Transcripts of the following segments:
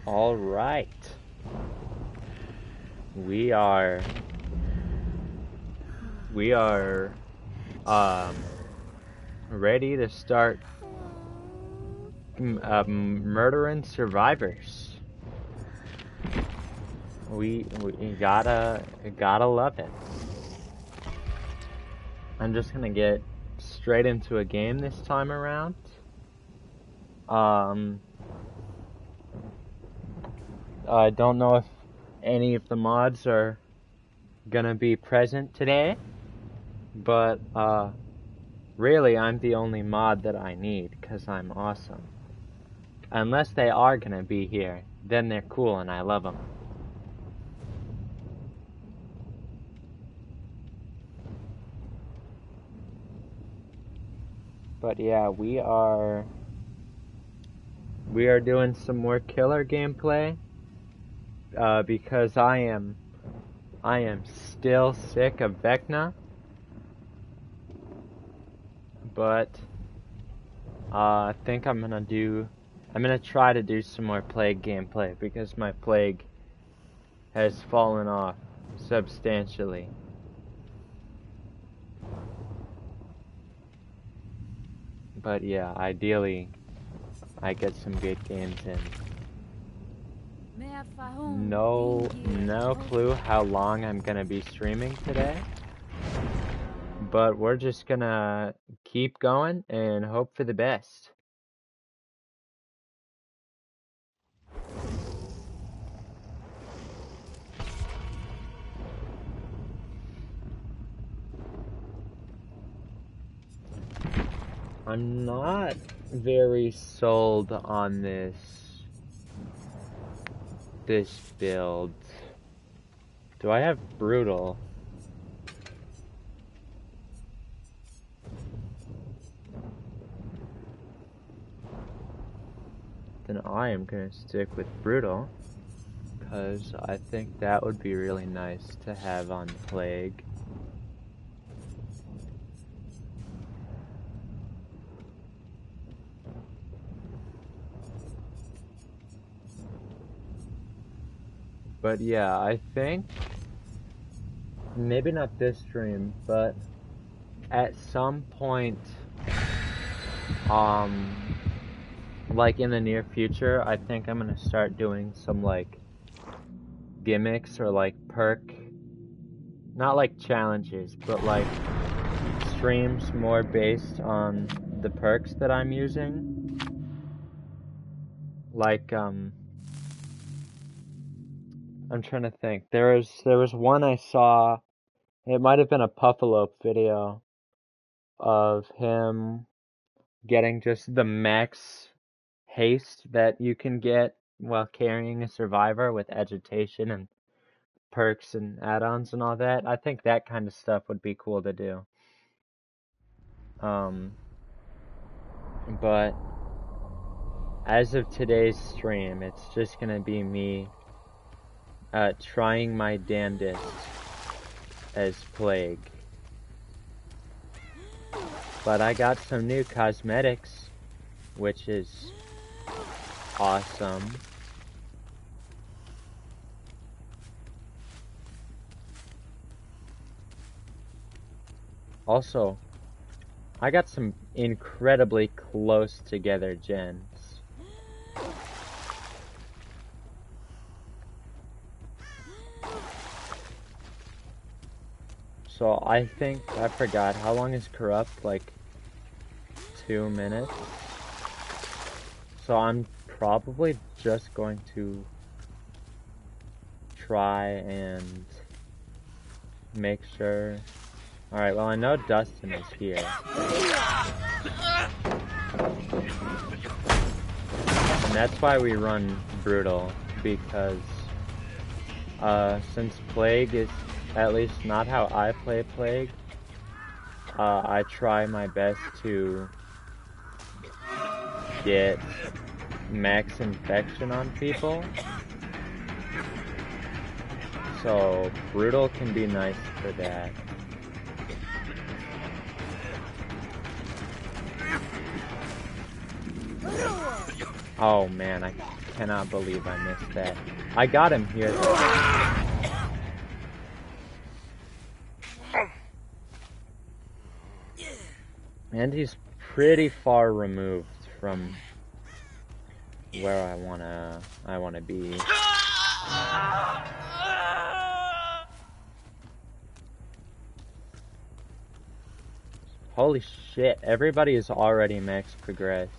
All right. We are ready to start murdering survivors. We gotta love it. I'm just gonna get straight into a game this time around. I don't know if any of the mods are gonna be present today, but really I'm the only mod that I need because I'm awesome. Unless they are gonna be here, then they're cool and I love them. But yeah, we are doing some more killer gameplay because I am still sick of Vecna, but I think I'm gonna try to do some more Plague gameplay because my Plague has fallen off substantially. But yeah, ideally I get some good games in. No clue how long I'm gonna be streaming today, but we're just gonna keep going and hope for the best. I'm not very sold on this build. Do I have brutal? Then I am gonna stick with brutal because I think that would be really nice to have on Plague. But yeah, I think maybe not this stream, but at some point, like in the near future, I think I'm gonna start doing some like gimmicks or like not like challenges, but like streams more based on the perks that I'm using. Like, I'm trying to think. There was one I saw, it might have been a Puffalope video of him getting just the max haste that you can get while carrying a survivor with agitation and perks and add-ons and all that. I think that kind of stuff would be cool to do. But as of today's stream, it's just gonna be me trying my damnedest as Plague. But I got some new cosmetics, which is awesome. Also, I got some incredibly close together gens. So I think, I forgot, how long is Corrupt? Like 2 minutes? So I'm probably just going to try and make sure. Alright, well I know Dustin is here. And that's why we run Brutal, because since Plague is at least not how I play Plague, I try my best to get max infection on people. So Brutal can be nice for that. Oh man, cannot believe I missed that. I got him here though. And he's pretty far removed from where I wanna be. Holy shit, everybody is already max progressed.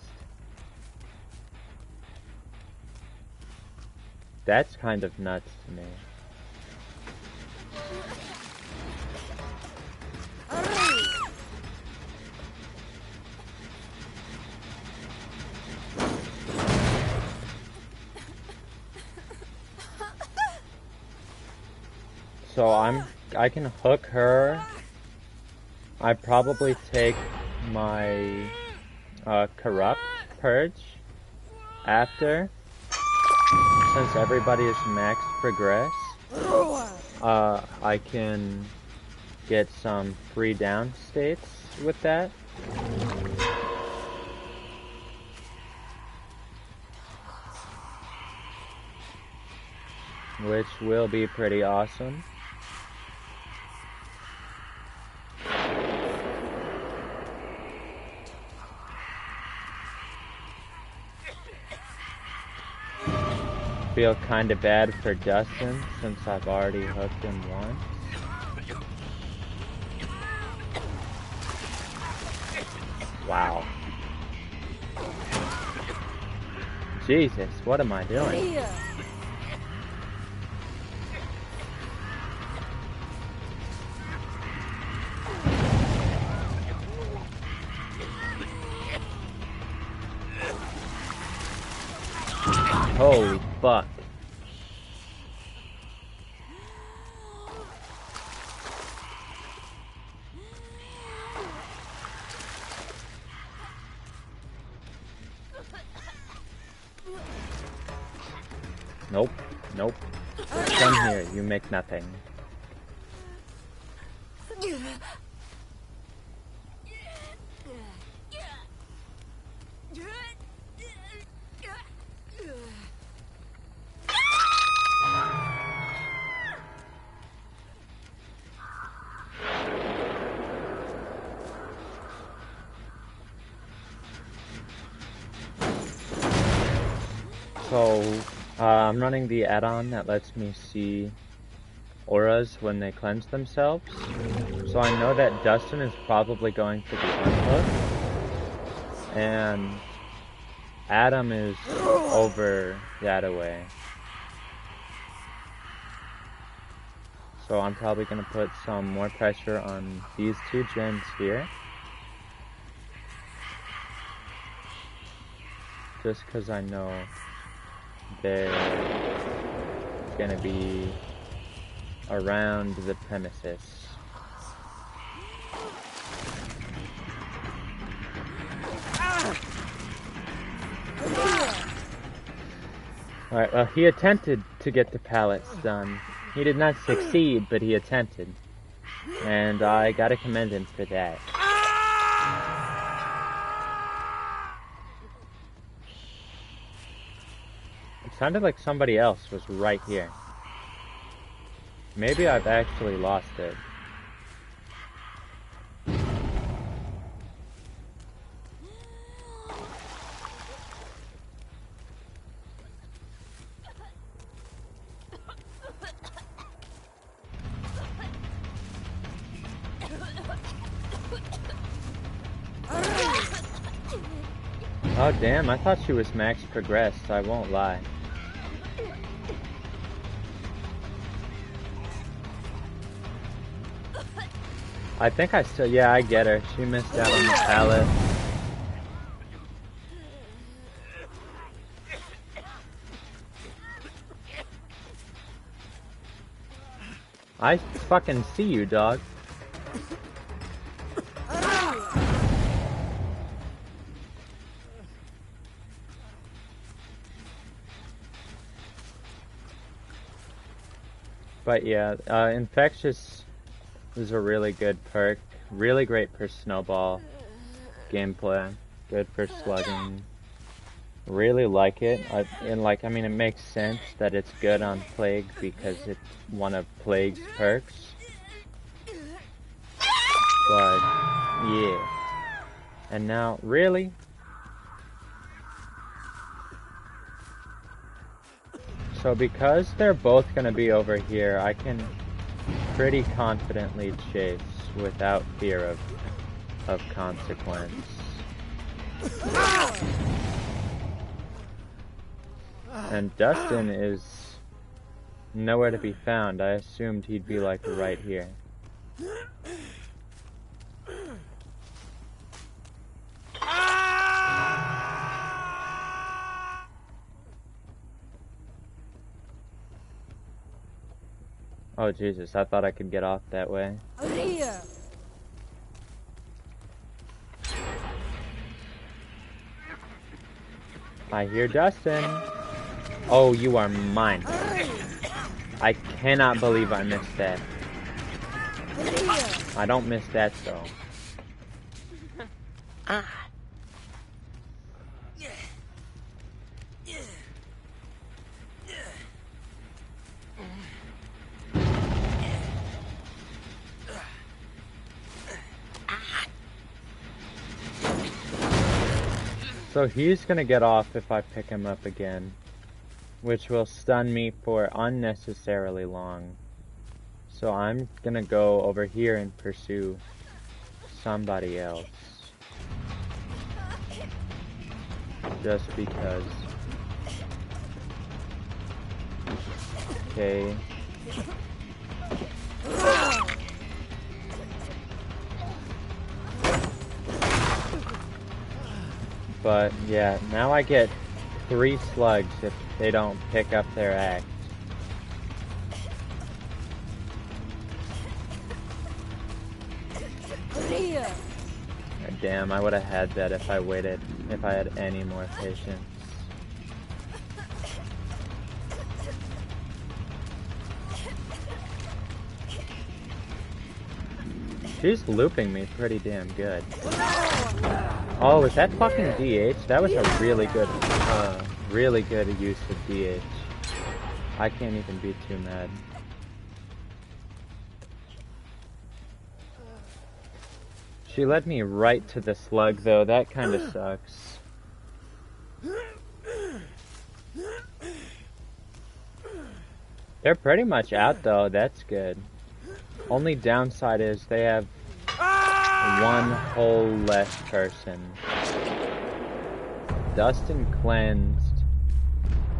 That's kind of nuts to me. So I can hook her. I probably take my corrupt purge after, since everybody is max progress. I can get some free down states with that. Which will be pretty awesome. Feel kinda bad for Dustin since I've already hooked him once. Wow. Jesus, what am I doing? Holy fuck. Nope, nope. Come here, you make nothing. So, I'm running the add-on that lets me see auras when they cleanse themselves. So I know that Dustin is probably going to be unhooked. And Adam is over that away. So I'm probably going to put some more pressure on these two gens here. Just because I know they're gonna be around the premises. Alright, well, he attempted to get the pallets done. He did not succeed, but he attempted. And I gotta commend him for that. It sounded like somebody else was right here. Maybe I've actually lost it. Oh damn, I thought she was max progressed, I won't lie. I think I still, yeah, I get her. She missed out on the pallet. I fucking see you, dog. But yeah, Infectious is a really good perk. Really great for snowball gameplay. Good for slugging. really like it. And like, I mean, it makes sense that it's good on Plague because it's one of Plague's perks. But, yeah. And now, really? So because they're both gonna be over here, I can pretty confidently chase without fear of consequence. And Dustin is nowhere to be found. I assumed he'd be like right here. Oh Jesus, I thought I could get off that way. I hear Dustin. Oh, you are mine. I cannot believe I missed that. I don't miss that though. So he's gonna get off if I pick him up again, which will stun me for unnecessarily long. So I'm gonna go over here and pursue somebody else. Just because. Okay. But yeah, now I get 3 slugs if they don't pick up their axe. Damn, I would have had that if I waited, if I had any more patience. She's looping me pretty damn good. Oh, is that fucking DH? That was a really good use of DH. I can't even be too mad. She led me right to the slug though, that kinda sucks. They're pretty much out though, that's good. Only downside is they have one whole less person. Dustin cleansed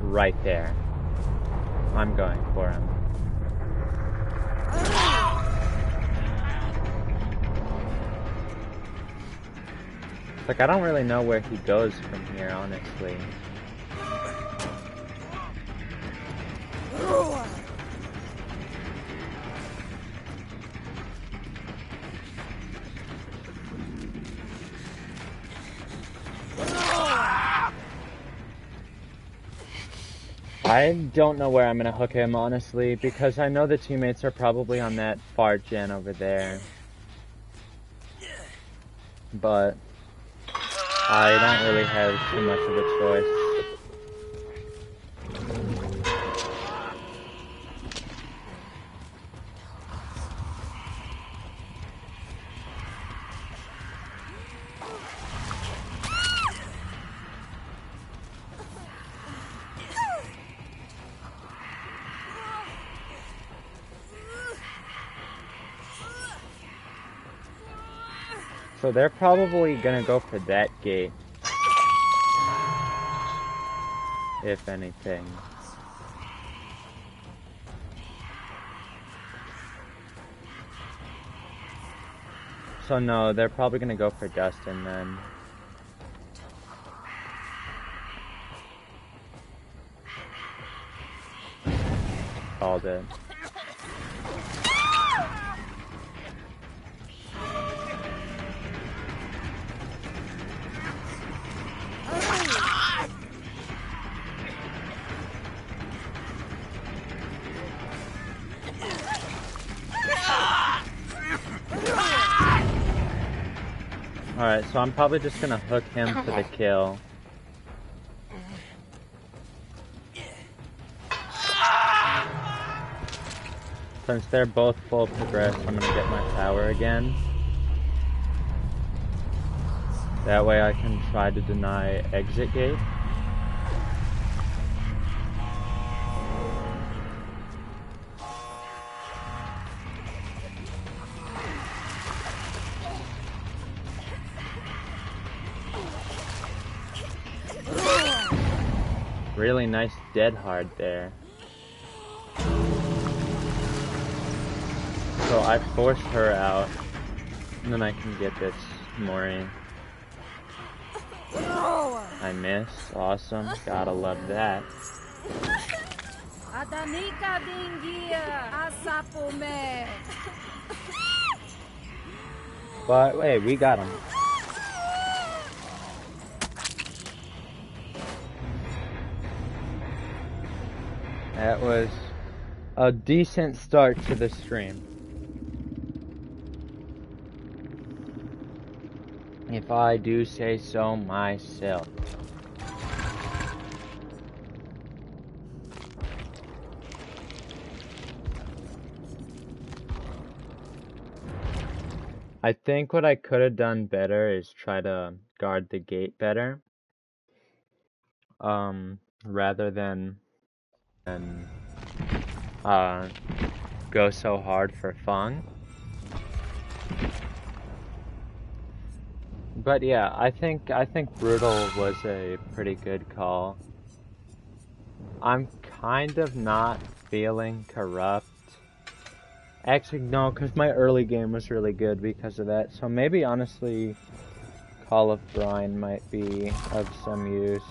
right there. I'm going for him. Like, I don't really know where he goes from here, honestly. I don't know where I'm gonna hook him, honestly, because I know the teammates are probably on that far gen over there. But I don't really have too much of a choice. So they're probably gonna go for that gate. If anything. So no, they're probably gonna go for Dustin then. Called it. Alright, so I'm probably just gonna hook him for the kill. since they're both full progress, I'm gonna get my power again. That way I can try to deny exit gate. Really nice dead hard there. So I forced her out, and then I can get this Mori. I miss. Awesome. Gotta love that. But wait, we got him. That was a decent start to the stream, if I do say so myself. I think what I could have done better is try to guard the gate better, rather than go so hard for Feng. But yeah, I think Brutal was a pretty good call. I'm kind of not feeling corrupt. Actually, no, because my early game was really good because of that. So maybe, honestly, Call of Brine might be of some use.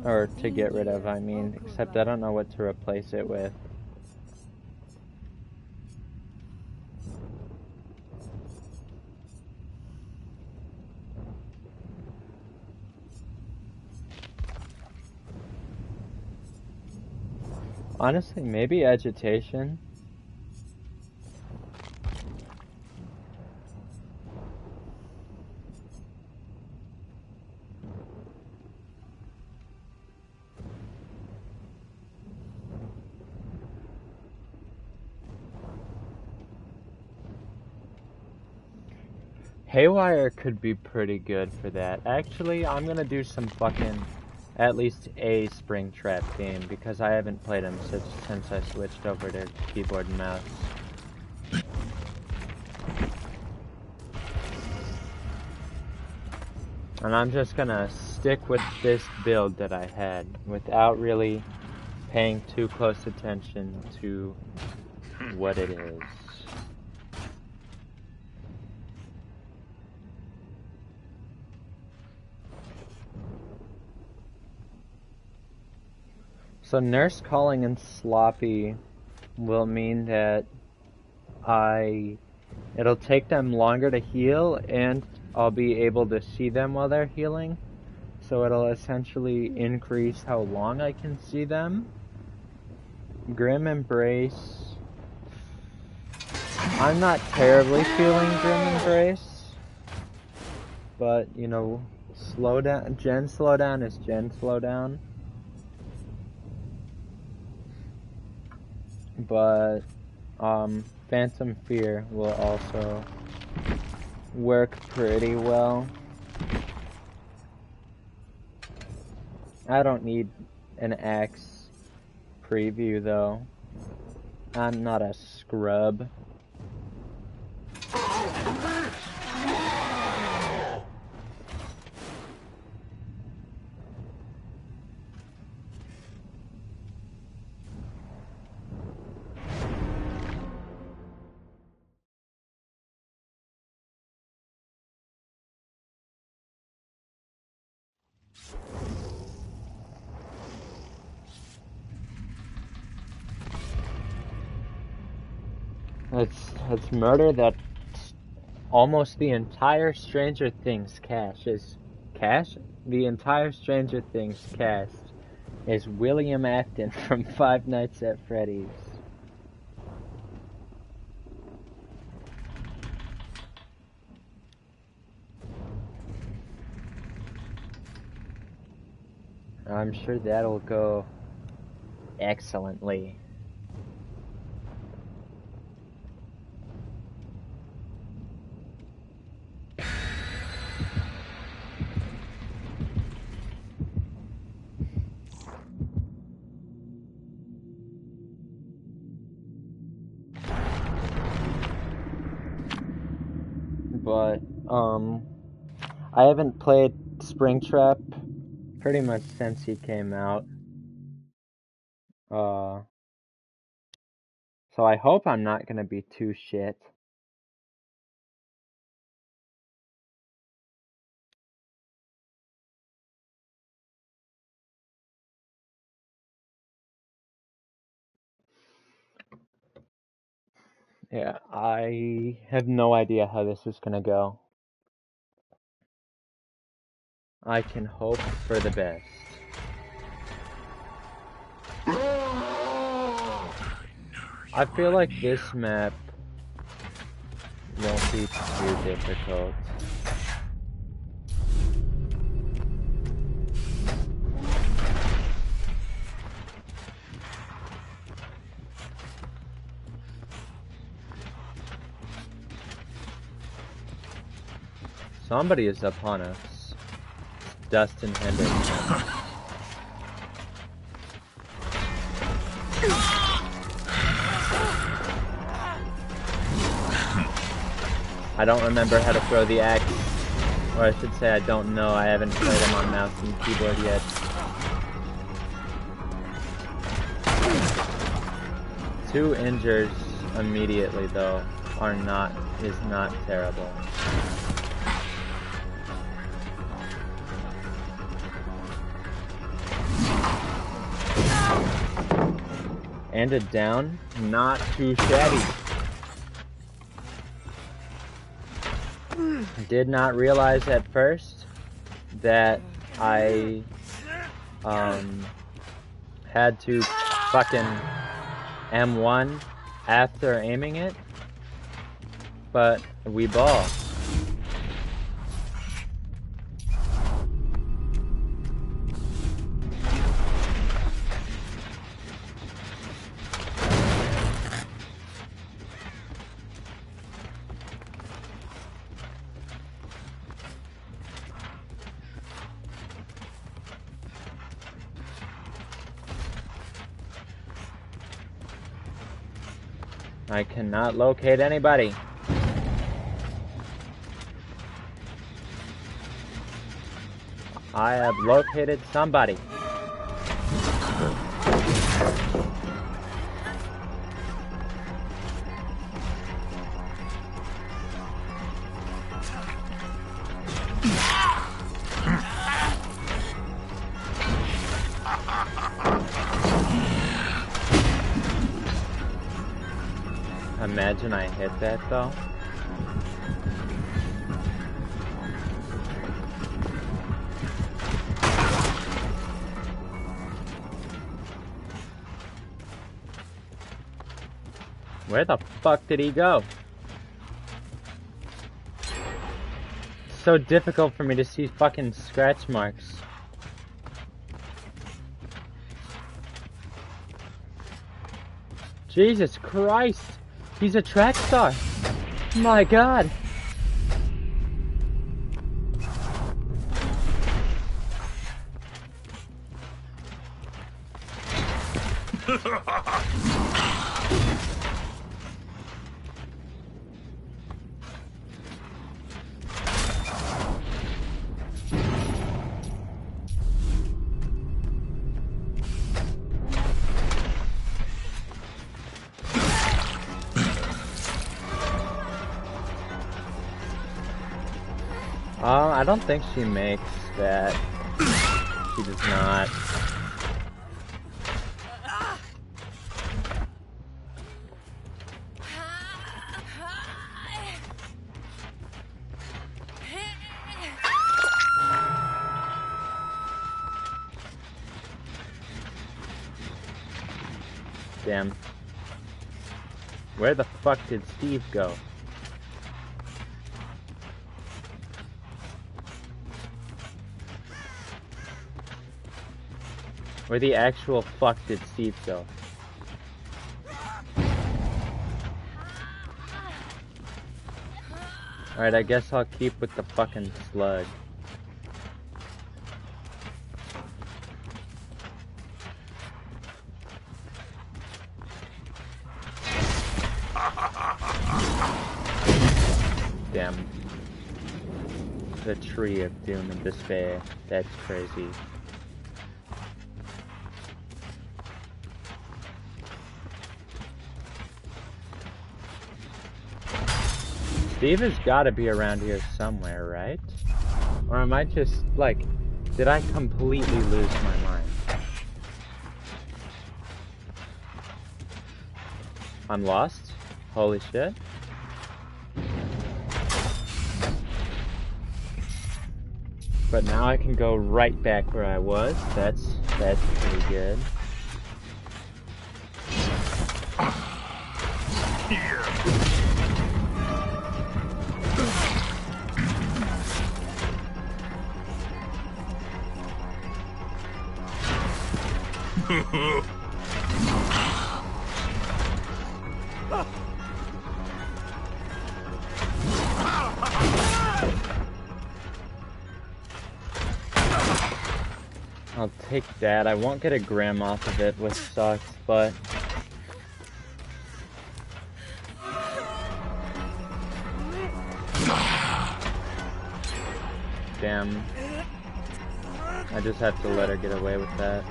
Or to get rid of, I mean. Except I don't know what to replace it with. Honestly, maybe Agitation. Haywire could be pretty good for that. Actually, I'm gonna do some fucking, at least a Springtrap game, because I haven't played them since I switched over to keyboard and mouse. And I'm just gonna stick with this build that I had, without really paying too close attention to what it is. So Nurse Calling and Sloppy will mean that it'll take them longer to heal, and I'll be able to see them while they're healing. So it'll essentially increase how long I can see them. Grim Embrace. I'm not terribly feeling Grim Embrace. But, you know, slowdown. Gen slowdown is Gen slowdown. But Phantom Fear will also work pretty well. I don't need an axe preview though. I'm not a scrub. Let's murder that. Almost the entire Stranger Things cast is The entire Stranger Things cast is William Afton from Five Nights at Freddy's. I'm sure that'll go excellently. But, I haven't played Springtrap pretty much since he came out. So I hope I'm not gonna be too shit. Yeah, I have no idea how this is gonna go. I can hope for the best. I feel like this map won't be too difficult. Somebody is upon us. It's Dustin Henderson. I don't remember how to throw the axe. Or I should say I don't know. I haven't played him on mouse and keyboard yet. Two injures immediately though is not terrible. And a down, not too shabby. Did not realize at first that I had to fucking M1 after aiming it, but we ball. I cannot locate anybody. I have located somebody. Imagine I hit that though. Where the fuck did he go? It's so difficult for me to see fucking scratch marks. Jesus Christ! He's a track star! My god! I don't think she makes that. She does not. Damn. Where the fuck did Steve go? Where the actual fuck did Steve go? Alright, I guess I'll keep with the fucking slug. Damn. The tree of doom and despair. That's crazy. Steve has gotta be around here somewhere, right? Or am I just, like, did I completely lose my mind? I'm lost? Holy shit. But now I can go right back where I was. That's pretty good. I'll take that. I won't get a gram off of it, which sucks, but... Damn. I just have to let her get away with that.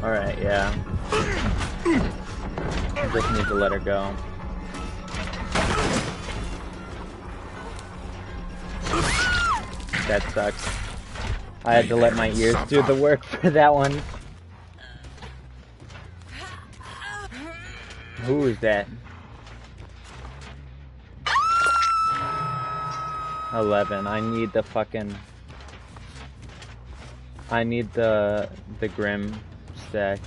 Alright, yeah. I just need to let her go. That sucks. I had to let my ears do the work for that one. Who is that? 11. I need the fucking... I need the Grim stack.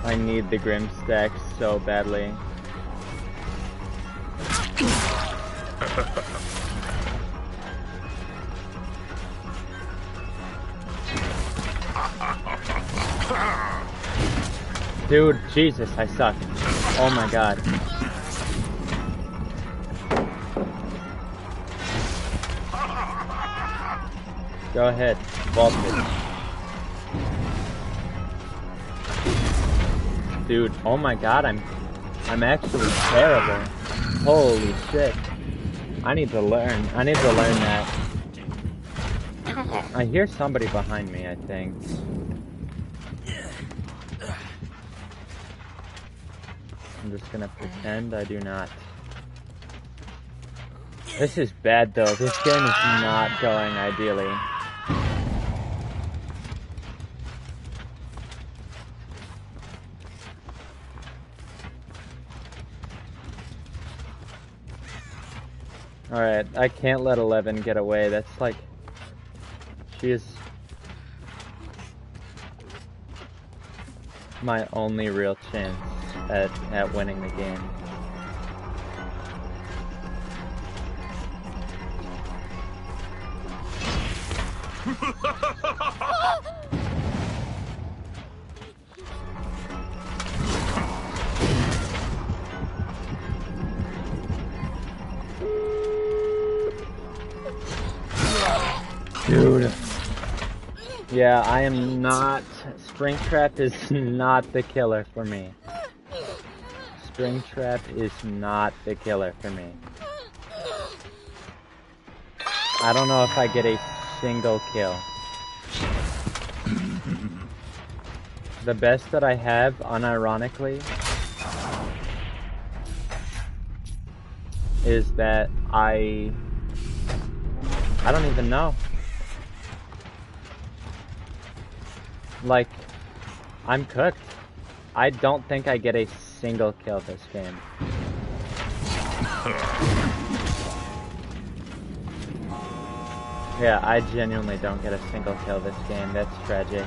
I need the Grim stack so badly. Dude, Jesus, I suck. Oh my god. Go ahead, vault it. Dude, oh my god, I'm actually terrible. Holy shit. I need to learn that. I hear somebody behind me, I think. I'm just gonna pretend I do not. This is bad though. This game is not going ideally. Alright, I can't let 11 get away. That's like... She is... my only real chance at winning the game. Dude. Yeah, I am not... Springtrap is not the killer for me. Springtrap is not the killer for me. I don't know if I get a single kill. The best that I have, unironically, is that I don't even know. Like, I'm cooked. I don't think I get a single kill this game. Yeah, I genuinely don't get a single kill this game. That's tragic.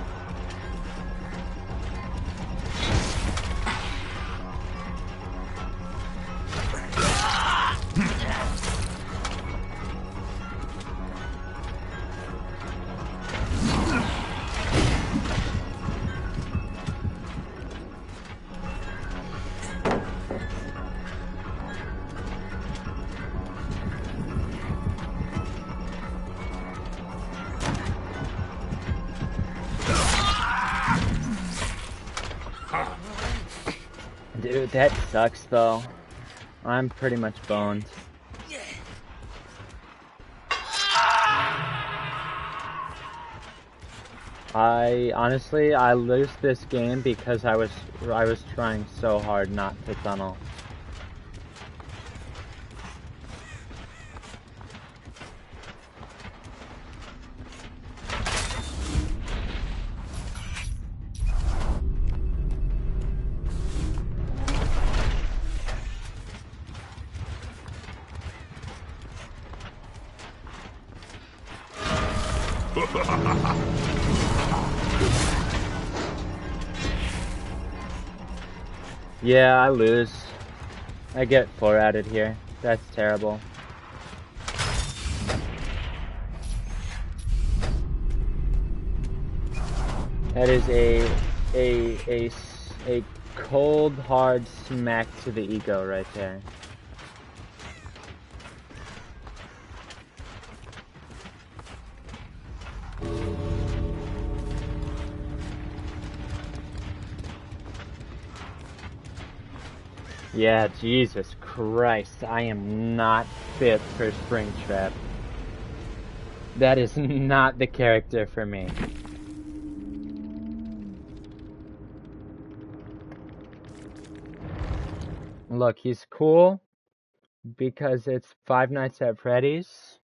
Dude, that sucks though. I'm pretty much boned. Honestly, I lose this game because I was trying so hard not to tunnel. Yeah, I lose. I get 4 added here. That's terrible. That is a cold, hard smack to the ego right there. Yeah, Jesus Christ, I am not fit for Springtrap. That is not the character for me. Look, he's cool because it's Five Nights at Freddy's,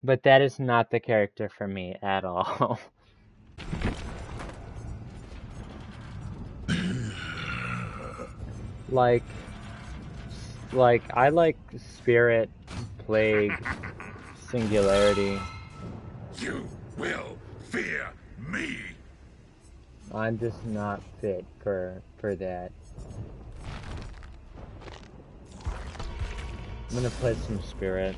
but that is not the character for me at all. Like I like Spirit, Plague, Singularity. You will fear me. I'm just not fit for that. I'm gonna play some Spirit.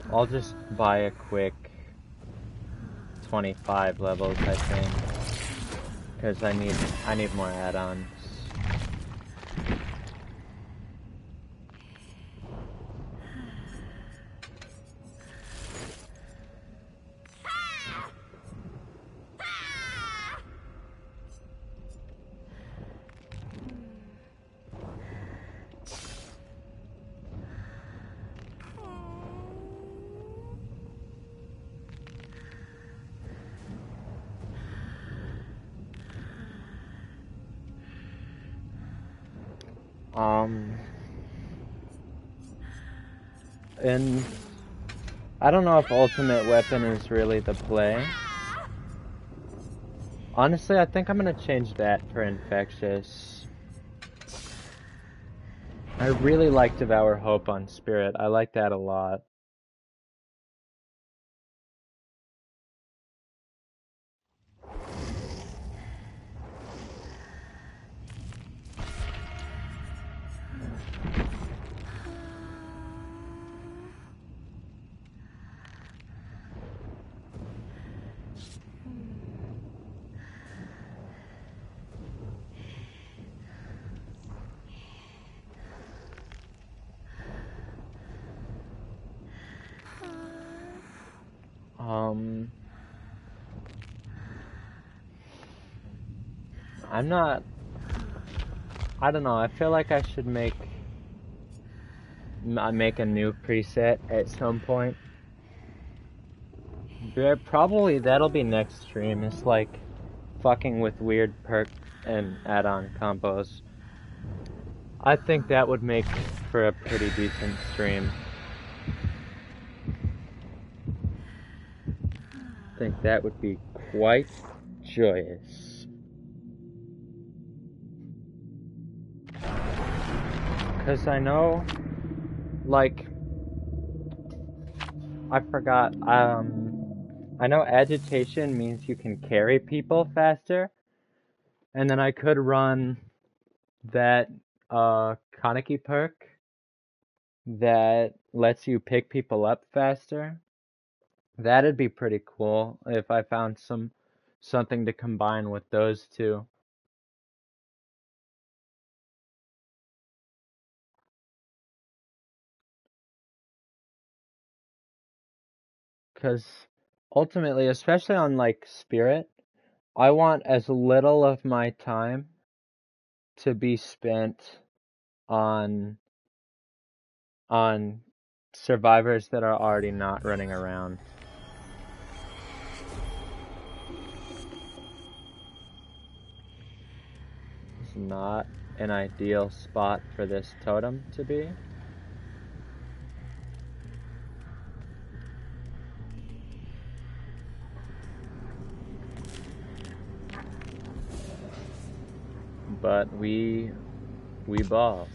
I'll just buy a quick 25 levels, I think, because I need more add-ons. And I don't know if Ultimate Weapon is really the play. Honestly, I think I'm gonna change that for Infectious. I really like Devour Hope on Spirit. I like that a lot. I'm not... I don't know, I feel like I should make a new preset at some point. Probably that'll be next stream. It's like fucking with weird perk and add-on combos. I think that would make for a pretty decent stream. I think that would be quite joyous. Because I know, like, I forgot, I know agitation means you can carry people faster, and then I could run that, Kaneki perk that lets you pick people up faster. That'd be pretty cool if I found something to combine with those two. Because ultimately, especially on like Spirit, I want as little of my time to be spent on survivors that are already not running around. It's not an ideal spot for this totem to be. But we ball.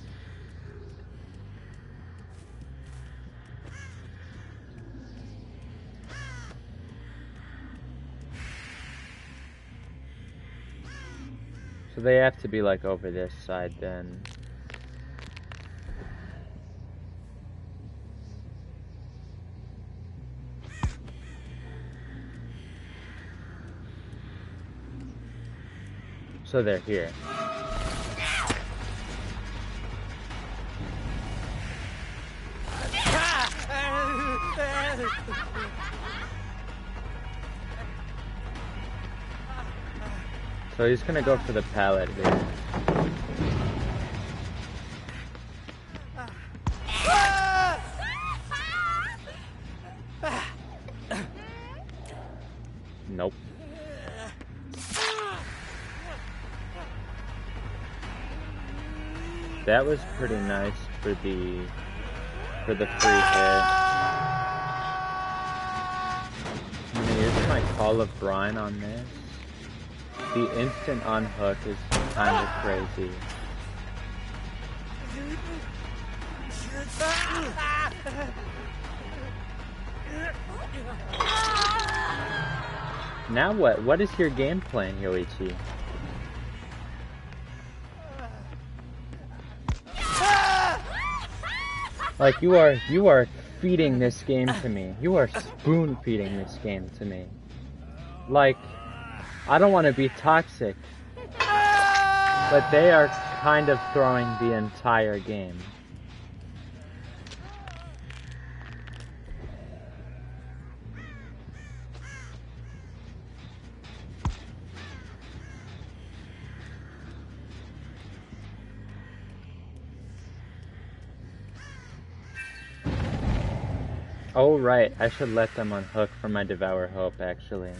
So they have to be like over this side then. So they're here. So he's gonna go for the pallet here. Nope. That was pretty nice for the free hit. I'm gonna use my Call of Brine on this. The instant unhook is kind of crazy. Now what? What is your game plan, Yoichi? Like you are feeding this game to me. You are spoon feeding this game to me. Like, I don't want to be toxic, but they are kind of throwing the entire game. Oh right, I should let them unhook for my Devour Hope actually.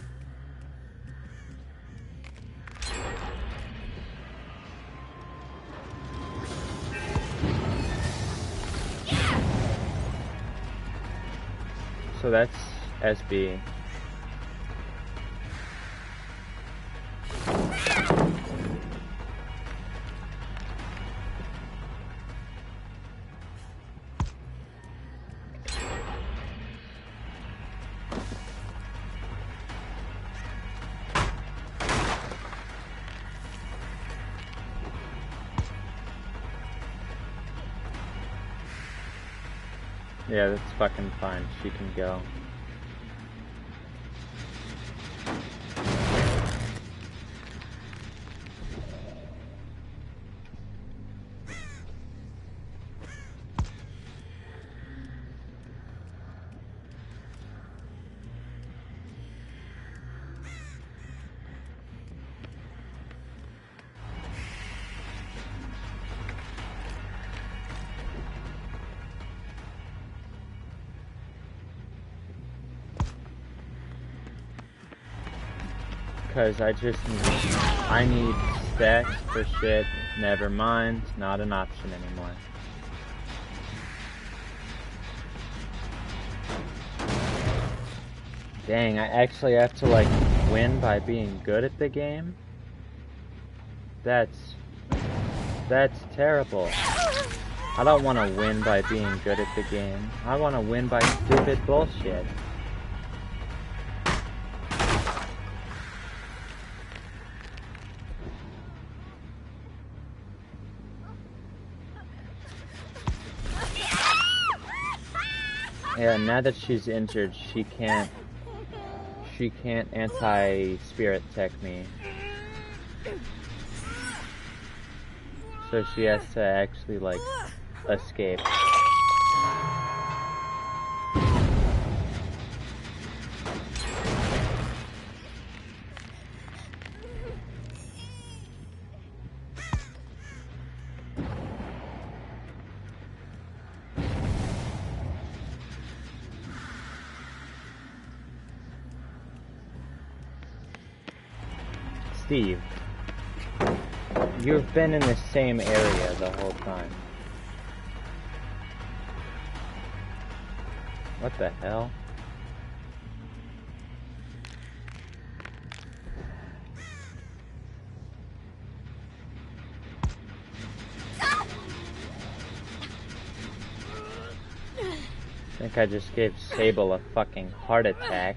So that's SB. Yeah, that's fucking fine. She can go. Cause I need stacks for shit. Never mind, not an option anymore. Dang, I actually have to like win by being good at the game? That's terrible. I don't want to win by being good at the game. I want to win by stupid bullshit. Yeah, now that she's injured, she can't anti-spirit tech me. So she has to actually, like, escape. Steve, you've been in the same area the whole time. What the hell? I think I just gave Sable a fucking heart attack.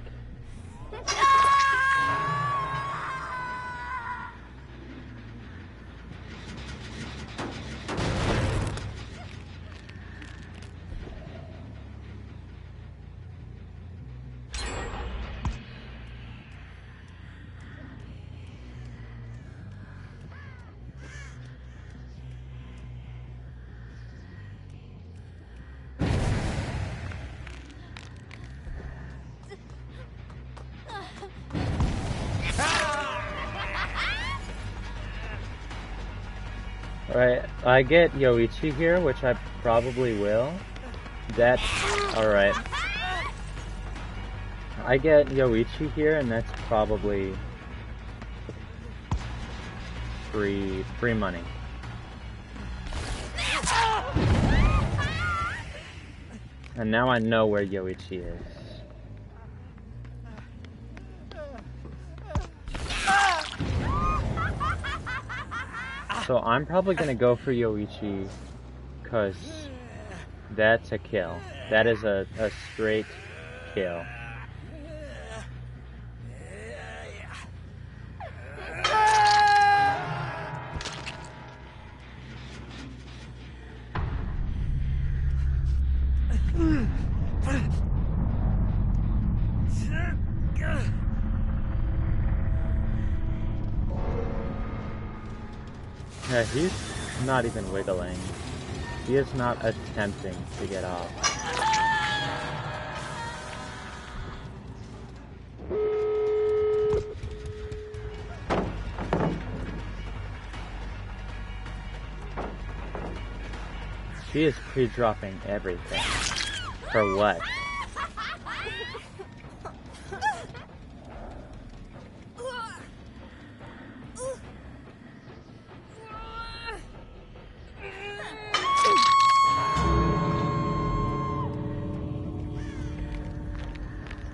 Alright, I get Yoichi here, which I probably will. That's alright. I get Yoichi here, and that's probably free money. And now I know where Yoichi is. So I'm probably gonna go for Yoichi, cause that's a kill. That is a straight kill. Yeah, he's not even wiggling. He is not attempting to get off. She is pre-dropping everything. For what?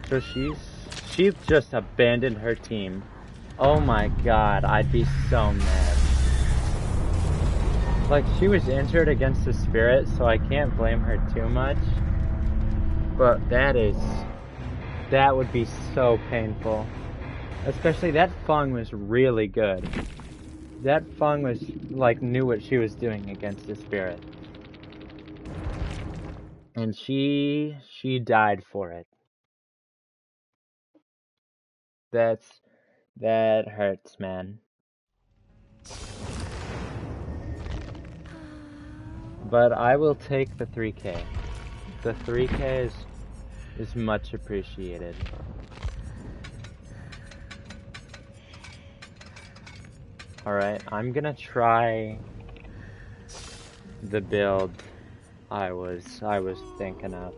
So she's just abandoned her team. Oh my god, I'd be so mad. Like, she was injured against the spirit, so I can't blame her too much. But that would be so painful. Especially that Feng was really good. That Feng was, like, knew what she was doing against the spirit. And she died for it. That hurts, man. But I will take the 3K. The 3K is much appreciated. Alright, I'm gonna try the build I was thinking of.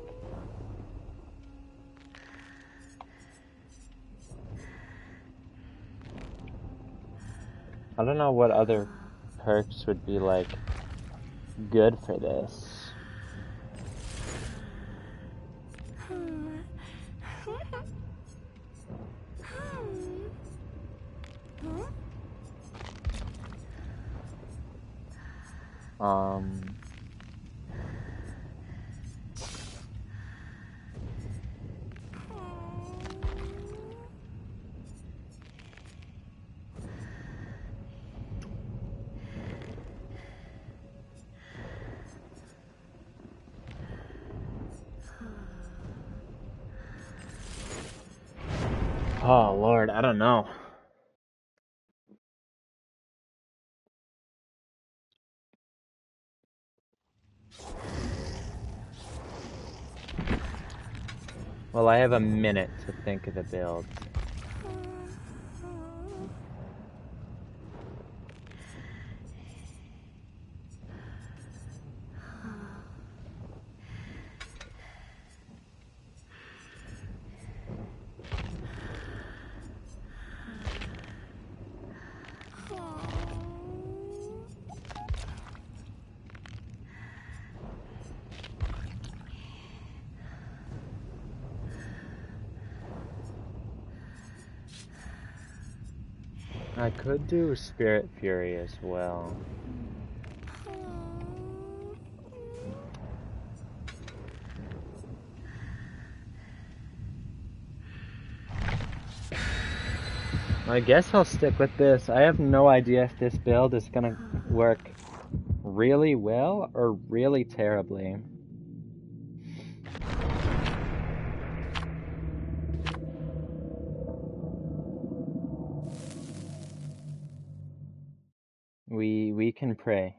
I don't know what other perks would be like good for this. Um, oh Lord, I don't know. Well, I have a minute to think of the build. I could do Spirit Fury as well. I guess I'll stick with this. I have no idea if this build is gonna work really well or really terribly. We can pray.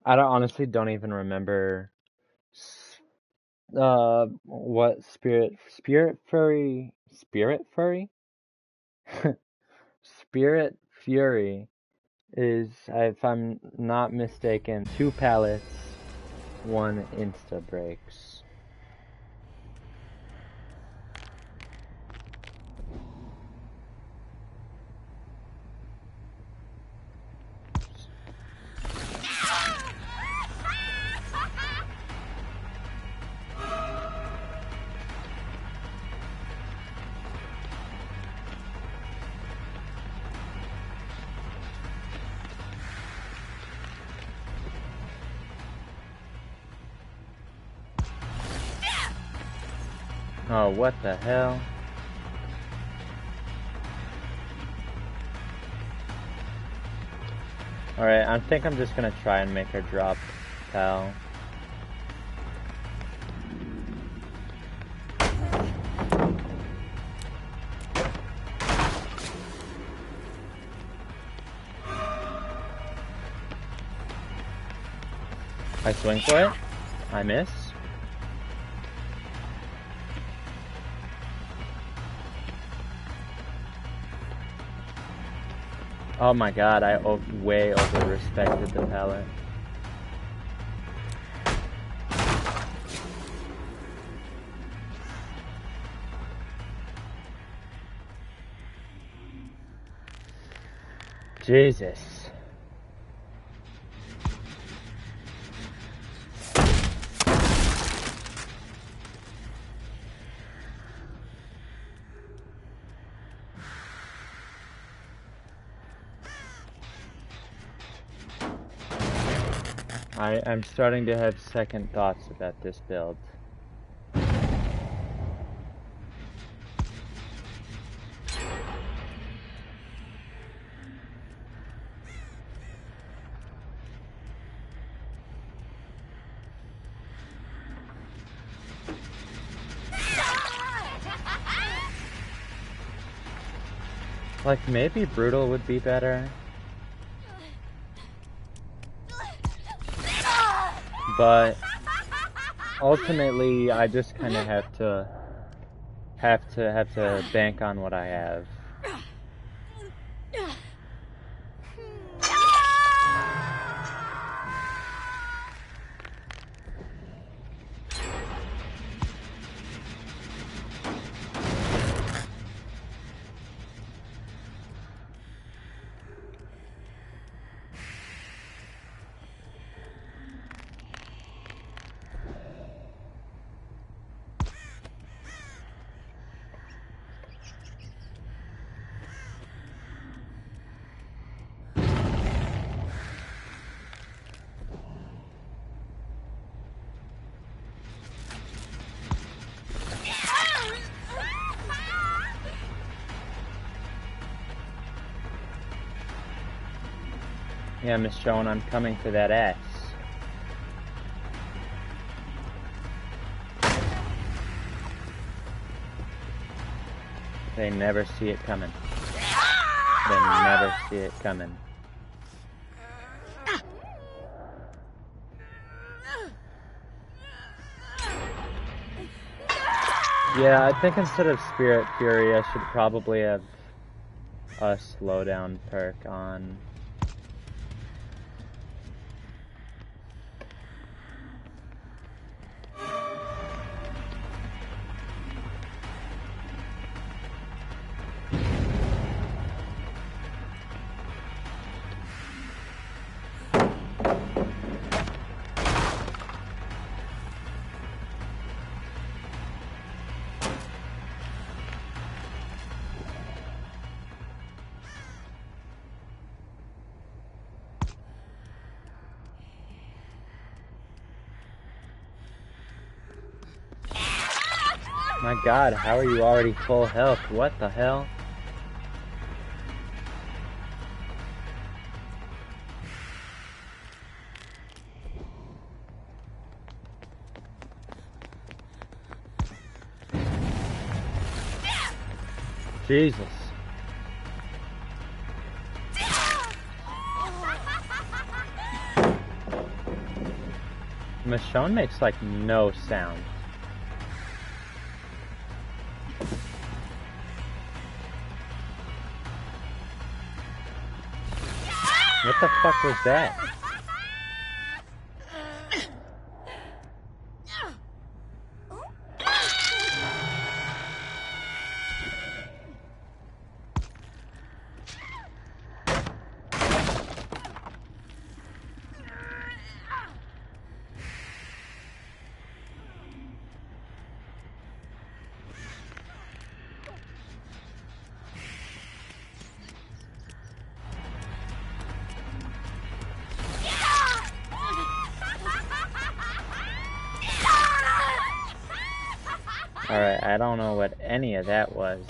I honestly don't even remember what Spirit Fury Spirit Fury is, if I'm not mistaken, 2 pallets, 1 insta breaks. Oh, what the hell? Alright, I think I'm just gonna try and make her drop Pal. I swing for it. I miss. Oh my god, I way over-respected the pallet. Jesus. I'm starting to have second thoughts about this build. Like, maybe Brutal would be better. But ultimately, I just kind of have to bank on what I have. Yeah, Miss Joan, I'm coming for that axe. They never see it coming. They never see it coming. Yeah, I think instead of Spirit Fury, I should probably have a slowdown perk on. My god, how are you already full health? What the hell? Jesus. Michonne makes like no sound. What the fuck was that? Alright, I don't know what any of that was.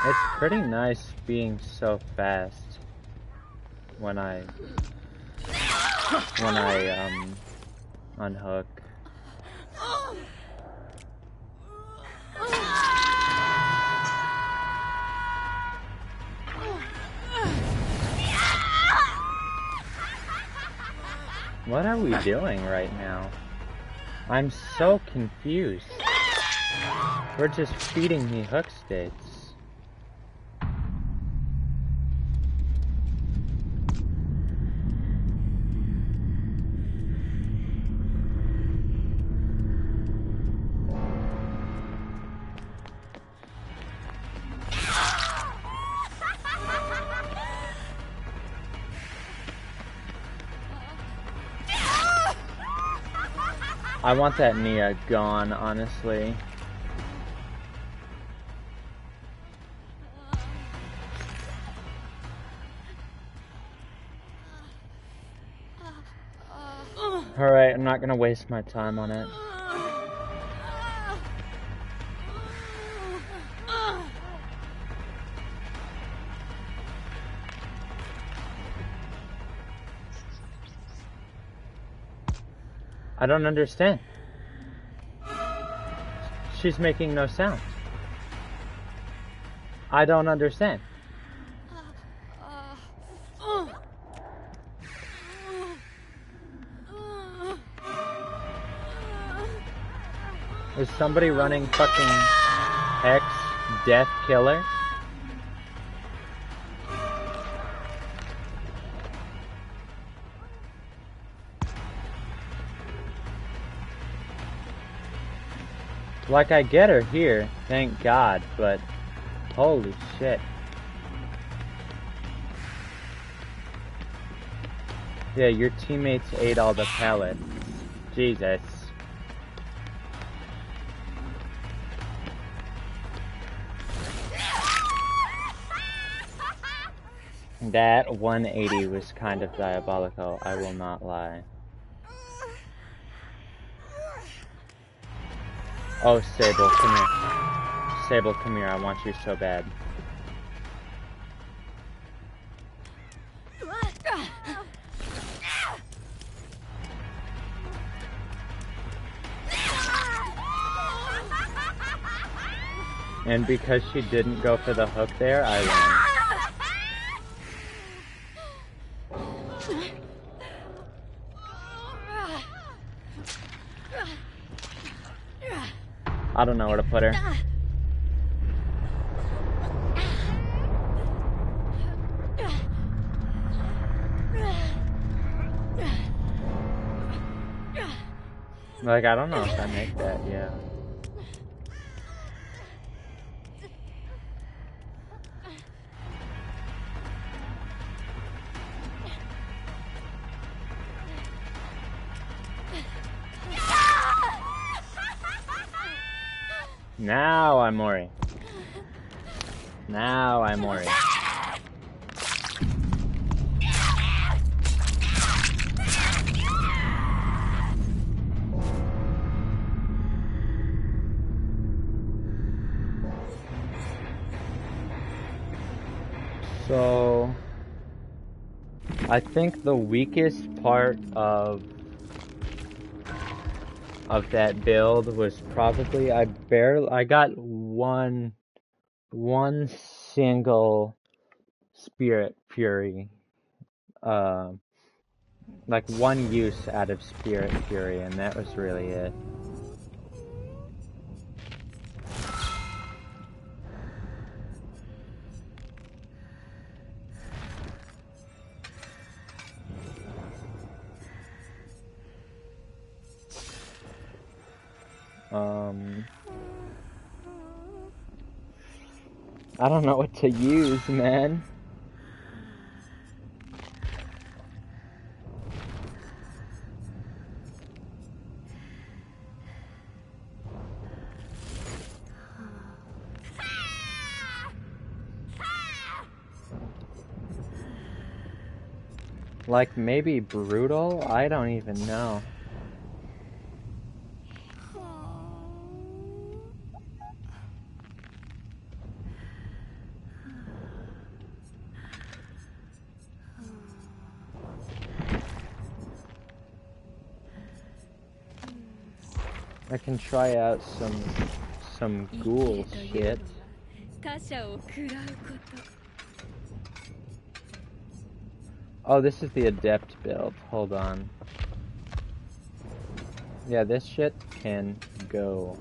It's pretty nice being so fast when I unhook. What are we doing right now? I'm so confused. We're just feeding me hook states. I want that Nia gone, honestly. Alright, I'm not gonna waste my time on it. I don't understand. She's making no sound. I don't understand. Is somebody running fucking X Death Killer? Like, I get her here, thank God, but holy shit. Yeah, your teammates ate all the pellets. Jesus. That 180 was kind of diabolical, I will not lie. Oh, Sable, come here. Sable, come here, I want you so bad. And because she didn't go for the hook there, I win. I don't know where to put her. Like, I don't know if I make that, yeah. Now I'm Mori. Now I'm Mori. So, I think the weakest part of that build was probably I got one single Spirit Fury, like one use out of Spirit Fury, and that was really it. I don't know what to use, man. Like, maybe Brutal? I don't even know. I can try out some ghoul shit. Oh, this is the adept build. Hold on. Yeah, this shit can go.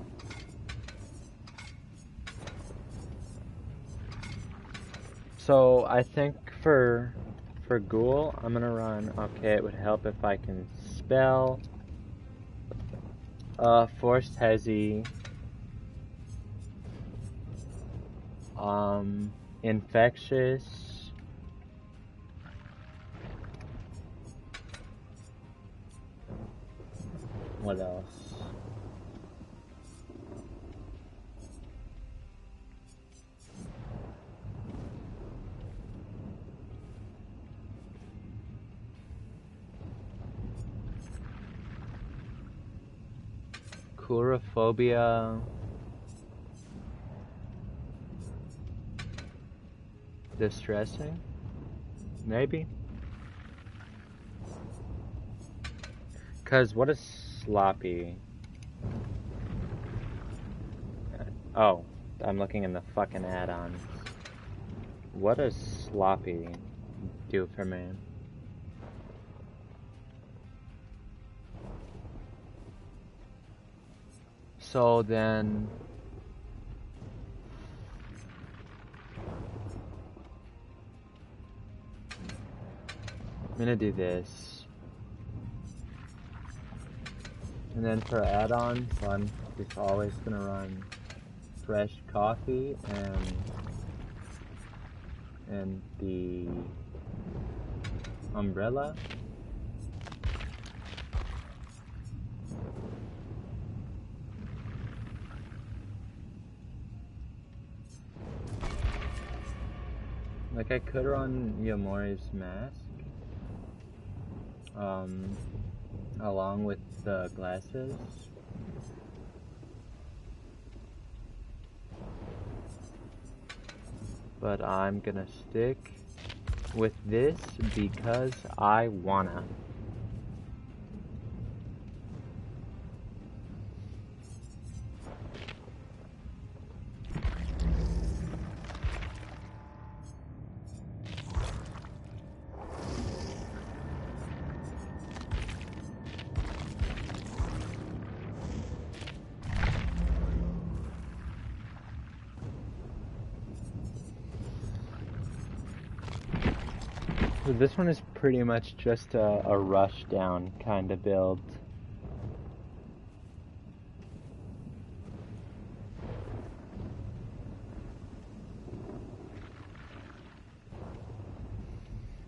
So I think for ghoul, I'm gonna run. Okay, it would help if I can spell. Forced Hezi. Infectious. What else? Coulrophobia. Distressing? Maybe? Cause what is sloppy? Oh, I'm looking in the fucking add-ons. what does sloppy do for me? So then... I'm gonna do this. And then for add-ons, I'm just always gonna run fresh coffee and the umbrella. Like I could run Yomori's mask, along with the glasses. But I'm gonna stick with this because I wanna. So this one is pretty much just a rush down kind of build.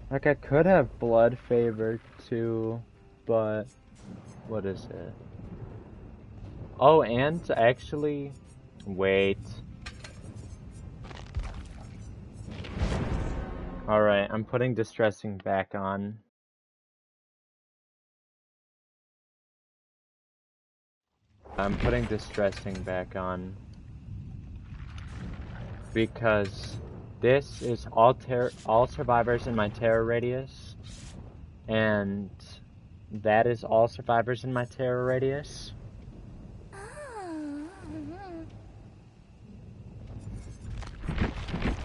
Like I could have blood favored too, but what is it? Oh, and actually, wait. Alright, I'm putting distressing back on. I'm putting distressing back on. Because this is all survivors in my terror radius. And that is all survivors in my terror radius.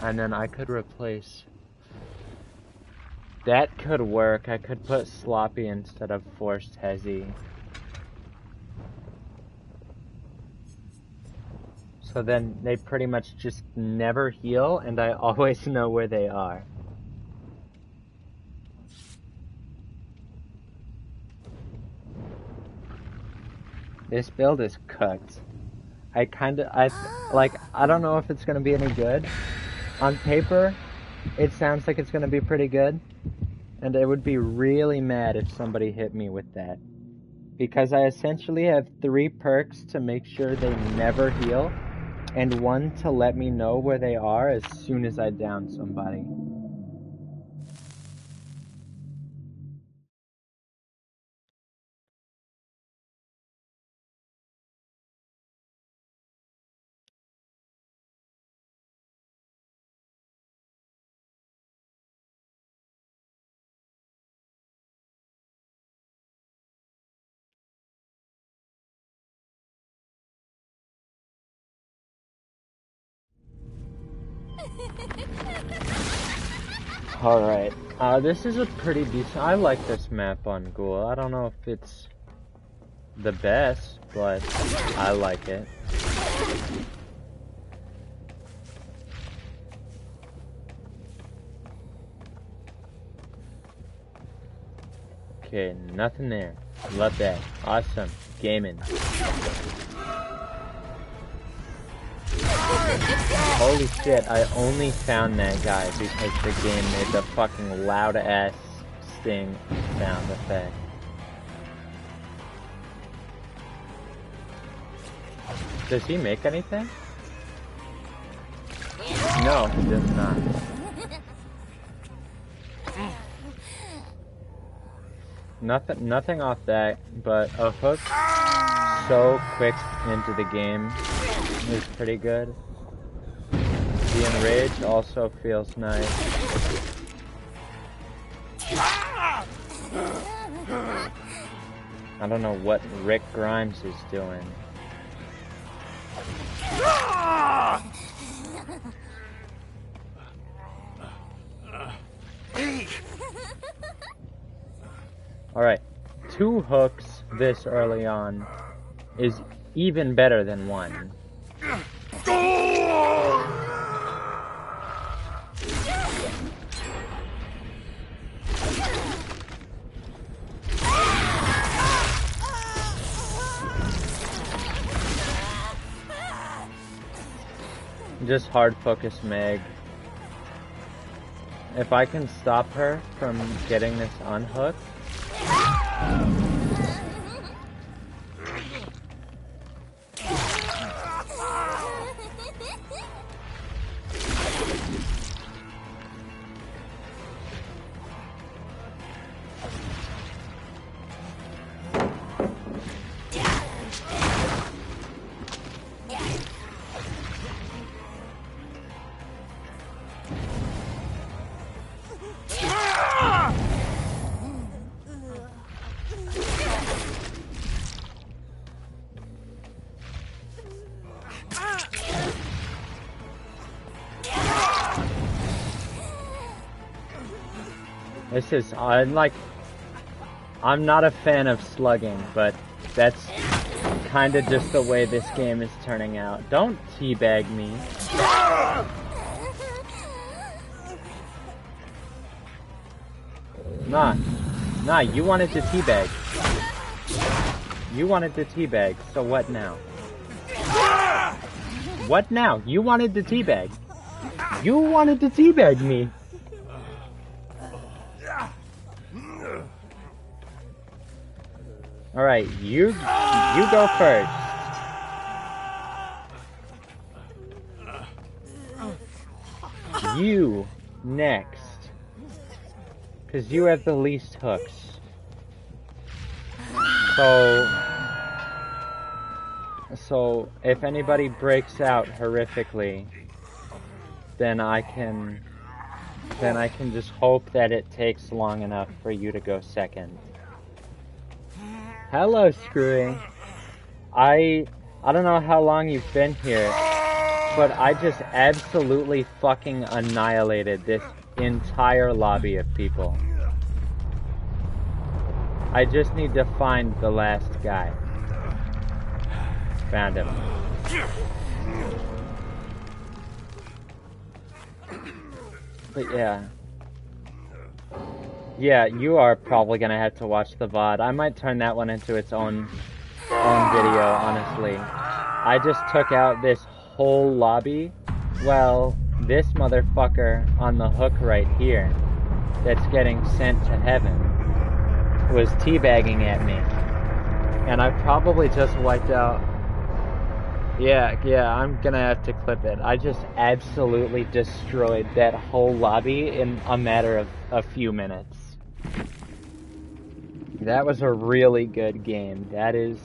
And then I could replace... That could work. I could put sloppy instead of forced hezzy. So then they pretty much just never heal, and I always know where they are. This build is cooked. I don't know if it's gonna be any good. On paper, it sounds like it's gonna be pretty good. And I would be really mad if somebody hit me with that. Because I essentially have 3 perks to make sure they never heal, and 1 to let me know where they are as soon as I down somebody. Alright, this is a pretty decent... I like this map on Ghoul. I don't know if it's the best, but I like it. Okay, nothing there. Love that. Awesome. Gaming. Holy shit, I only found that guy because the game made the fucking loud ass sting sound effect. Does he make anything? No, he does not. Nothing off that, but a hook so quick into the game is pretty good. The enrage also feels nice. I don't know what Rick Grimes is doing. Alright, 2 hooks this early on is even better than 1. Just hard focus Meg. If I can stop her from getting this unhooked. This is, I'm not a fan of slugging, but that's kind of just the way this game is turning out. Don't teabag me. Nah, you wanted to teabag. You wanted to teabag, so what now? What now? You wanted to teabag. You wanted to teabag me. Alright, you go first. You next. Because you have the least hooks. So if anybody breaks out horrifically, then I can just hope that it takes long enough for you to go second. Hello, Screwy. I don't know how long you've been here, but I just absolutely fucking annihilated this entire lobby of people. I just need to find the last guy. Found him. But yeah. Yeah, you are probably gonna have to watch the VOD. I might turn that one into its own video, honestly. I just took out this whole lobby. Well, this motherfucker on the hook right here that's getting sent to heaven was teabagging at me. And I probably just wiped out... Yeah, I'm gonna have to clip it. I just absolutely destroyed that whole lobby in a matter of a few minutes. That was a really good game. That is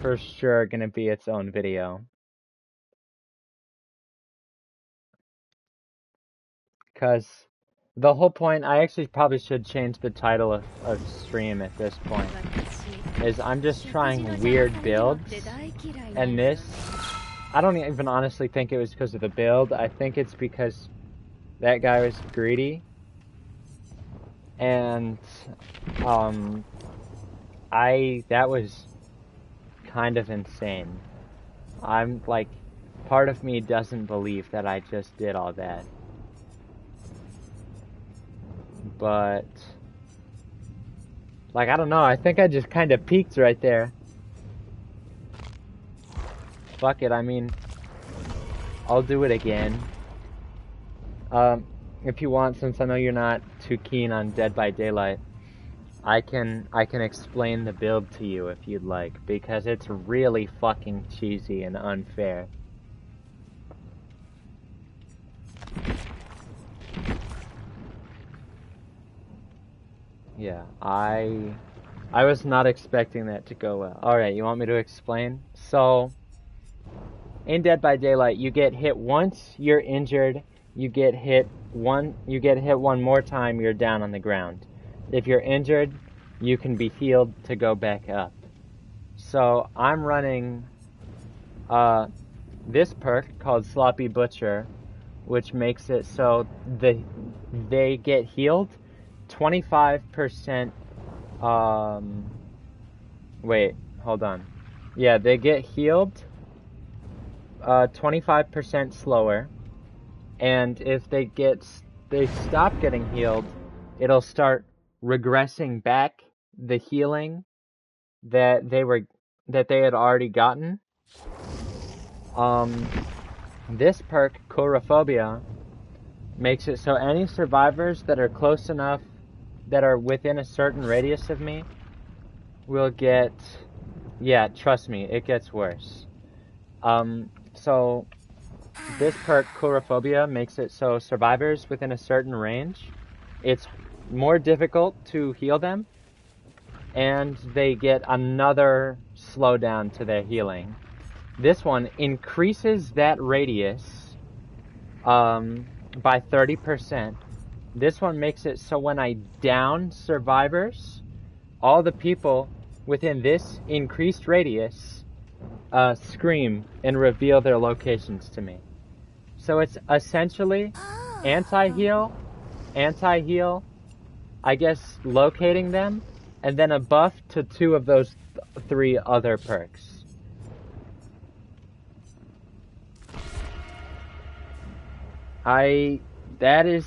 for sure gonna be its own video. Cause the whole point, I actually probably should change the title of stream at this point, is I'm just trying weird builds, and this, I don't even honestly think it was because of the build. I think it's because that guy was greedy, and that was kind of insane. I'm like, part of me doesn't believe that I just did all that. But, like, I don't know, I think I just kind of peaked right there. Fuck it, I mean, I'll do it again. If you want, since I know you're not too keen on Dead by Daylight, I can explain the build to you if you'd like, because it's really fucking cheesy and unfair. Yeah, I was not expecting that to go well. Alright, you want me to explain? So, in Dead by Daylight, you get hit once, you're injured, you get hit one more time, you're down on the ground. If you're injured, you can be healed to go back up. So, I'm running this perk called Sloppy Butcher, which makes it so they get healed, 25%, wait, hold on. Yeah, they get healed 25% slower, and if they stop getting healed, it'll start regressing back the healing that they had already gotten. This perk, Chorophobia, makes it so any survivors that are close enough, that are within a certain radius of me, will get, yeah, trust me, it gets worse. So this perk, Chorophobia, makes it so survivors within a certain range, it's more difficult to heal them, and they get another slowdown to their healing. This one increases that radius by 30%. This one makes it so when I down survivors, all the people within this increased radius scream and reveal their locations to me. So it's essentially anti-heal, I guess locating them, and then a buff to 2 of those 3 other perks. That is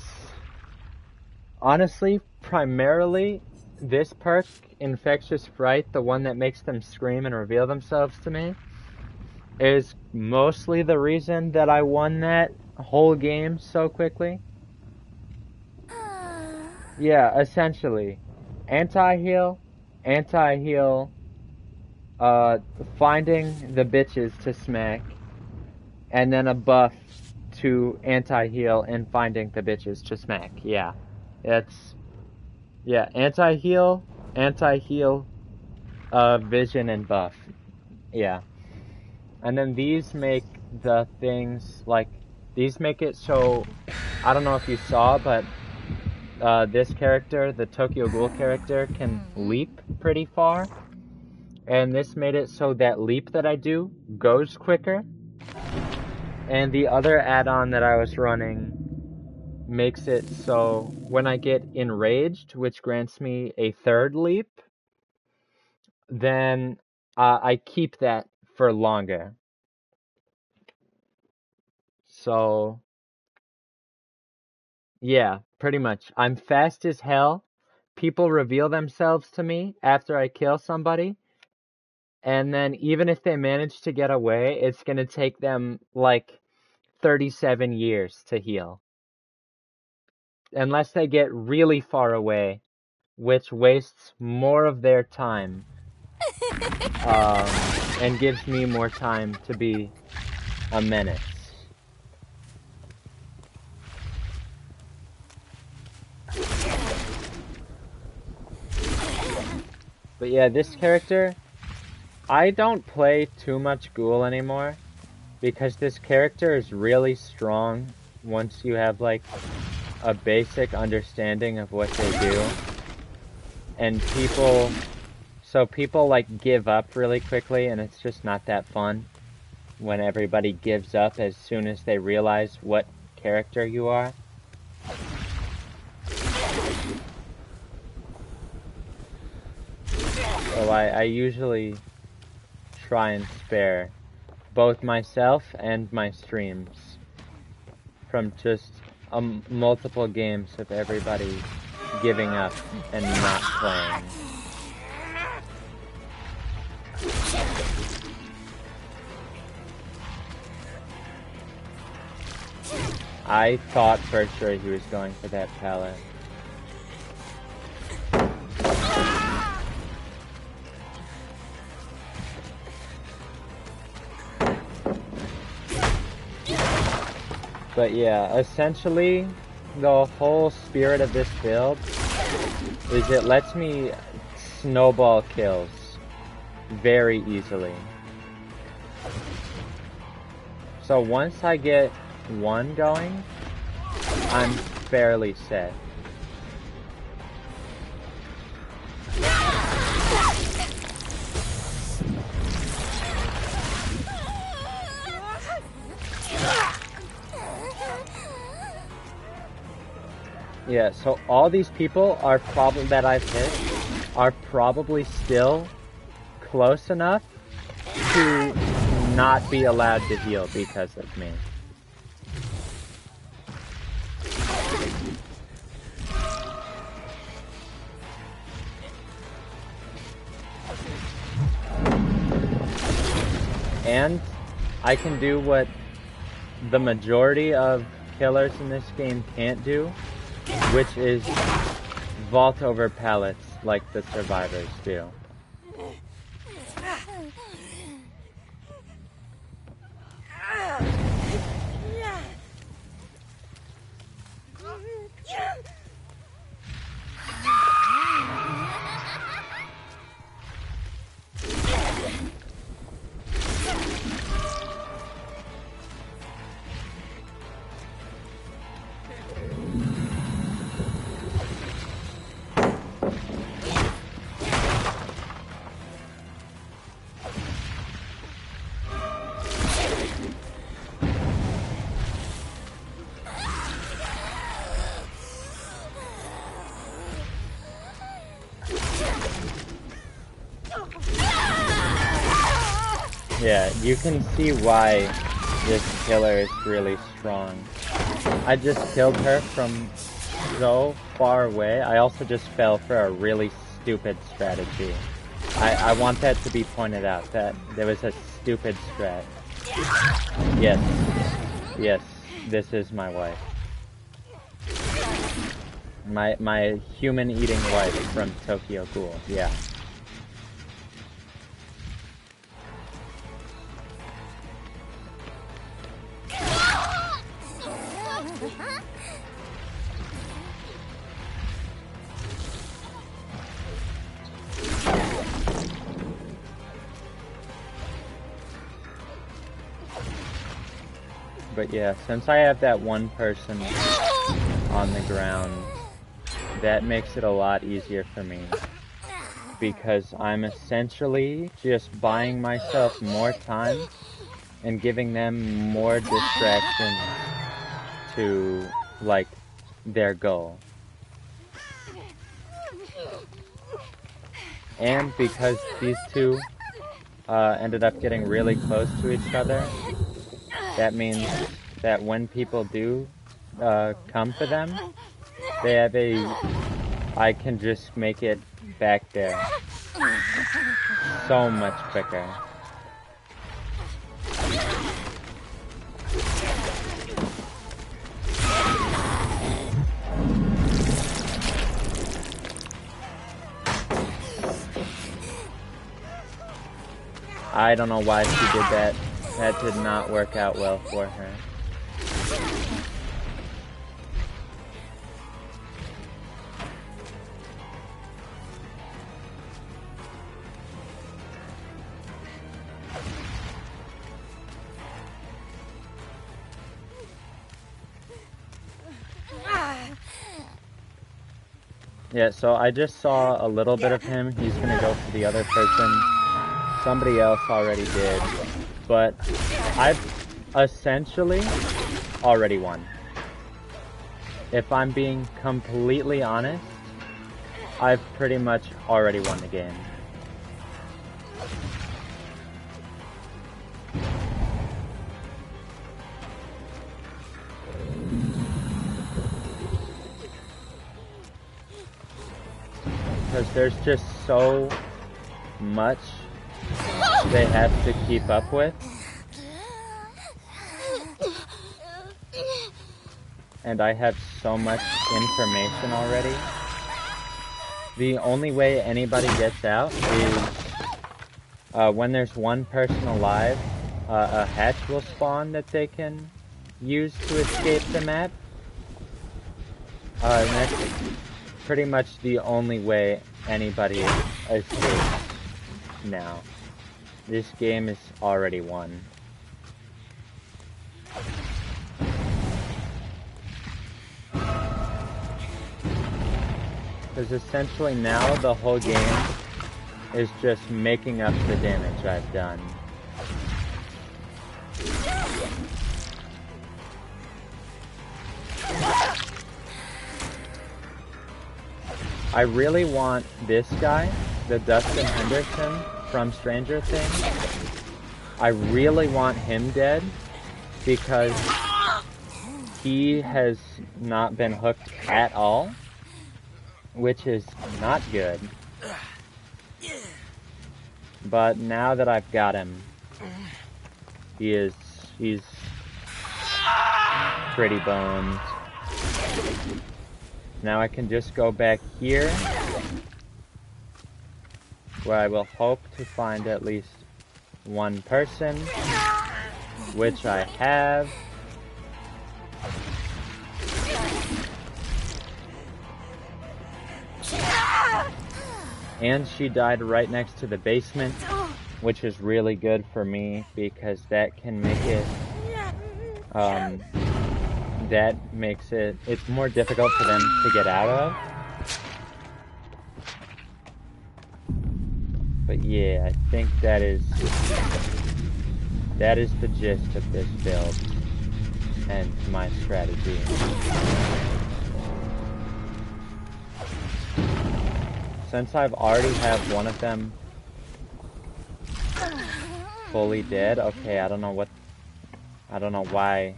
honestly primarily this perk, Infectious Fright, the one that makes them scream and reveal themselves to me, is mostly the reason that I won that whole game so quickly. Yeah, essentially. Anti-heal, finding the bitches to smack, and then a buff to anti-heal and finding the bitches to smack. Yeah. Anti-heal, vision and buff. Yeah. And then these make the things, like, these make it so, I don't know if you saw, but this character, the Tokyo Ghoul character, can leap pretty far. And this made it so that leap that I do goes quicker. And the other add-on that I was running makes it so when I get enraged, which grants me a 3rd leap, then I keep that for longer. So, yeah, pretty much. I'm fast as hell. People reveal themselves to me after I kill somebody. And then even if they manage to get away, it's going to take them like 37 years to heal. Unless they get really far away, which wastes more of their time. And gives me more time to be a menace. But yeah, this character, I don't play too much Ghoul anymore, because this character is really strong once you have like a basic understanding of what they do. And people like give up really quickly, and it's just not that fun when everybody gives up as soon as they realize what character you are. So I usually try and spare both myself and my streams from just multiple games of everybody giving up and not playing. I thought for sure he was going for that pallet. But yeah, essentially, the whole spirit of this build is it lets me snowball kills very easily. So once I get one going, I'm fairly set. Yeah, so all these people are probably that I've hit are probably still close enough to not be allowed to heal because of me. And I can do what the majority of killers in this game can't do, which is vault over pallets like the survivors do. Yeah, you can see why this killer is really strong. I just killed her from so far away. I also just fell for a really stupid strategy. I want that to be pointed out, that there was a stupid strat. Yes. Yes, this is my wife. My human-eating wife from Tokyo Ghoul, yeah. But yeah, since I have that one person on the ground, that makes it a lot easier for me. Because I'm essentially just buying myself more time and giving them more distractions to, like, their goal. And because these two ended up getting really close to each other, that means that when people do come for them, they have I can just make it back there so much quicker. I don't know why she did that. That did not work out well for her. Yeah, so I just saw a little bit of him. He's gonna go for the other person. Somebody else already did. But I've essentially already won. If I'm being completely honest, I've pretty much already won the game. Because there's just so much they have to keep up with. And I have so much information already. The only way anybody gets out is when there's one person alive, a hatch will spawn that they can use to escape the map. And that's pretty much the only way anybody escapes now. This game is already won. Because essentially now the whole game is just making up the damage I've done. I really want this guy, the Dustin Henderson from Stranger Things. I really want him dead because he has not been hooked at all, which is not good. But now that I've got him, he's pretty boned. Now I can just go back here, where I will hope to find at least one person, which I have. And she died right next to the basement, which is really good for me because that can make it, it's more difficult for them to get out of. But yeah, I think that is the gist of this build and my strategy. Since I've already have one of them fully dead, okay, I don't know why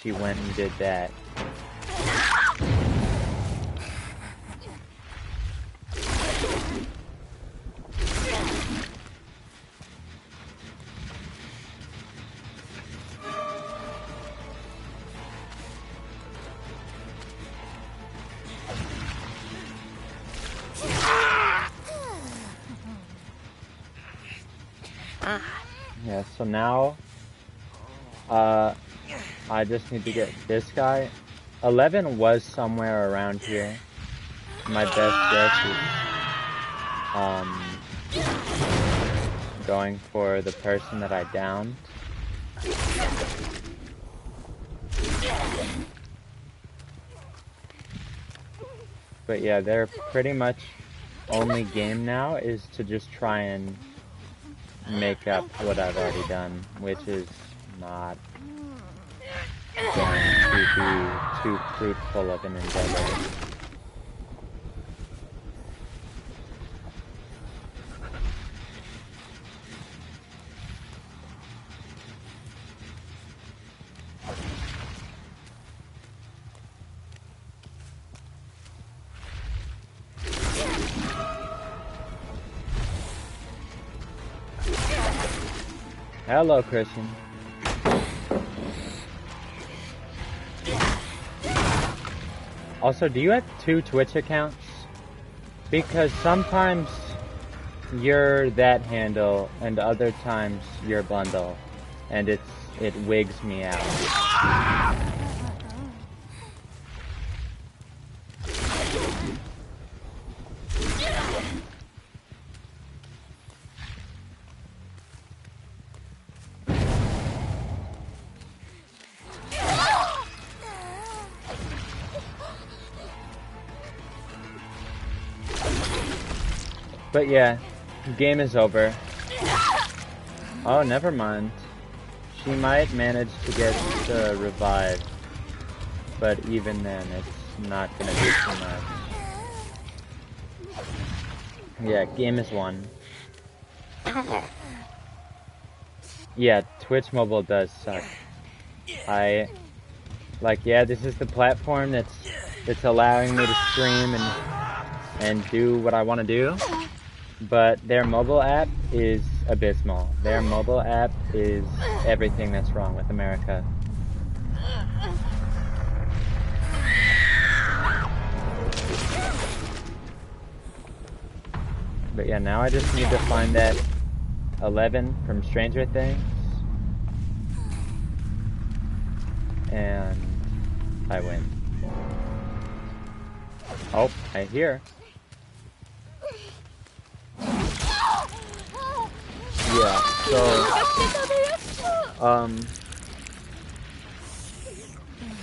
she went and did that. Yeah, so now, I just need to get this guy. 11 was somewhere around here. My best guess is, going for the person that I downed. But yeah, their pretty much only game now is to just try and make up what I've already done, which is not going to be too fruitful of an endeavor. Hello, Christian. Also, do you have 2 Twitch accounts? Because sometimes you're that handle, and other times you're bundle, and it wigs me out. But yeah, game is over. Oh, never mind. She might manage to get the revive, but even then, it's not gonna do too much. Yeah, game is won. Yeah, Twitch Mobile does suck. Yeah, this is the platform that's allowing me to stream and do what I want to do. But their mobile app is abysmal. Their mobile app is everything that's wrong with America. But yeah, now I just need to find that 11 from Stranger Things. And I win. Oh, I hear. Yeah, so,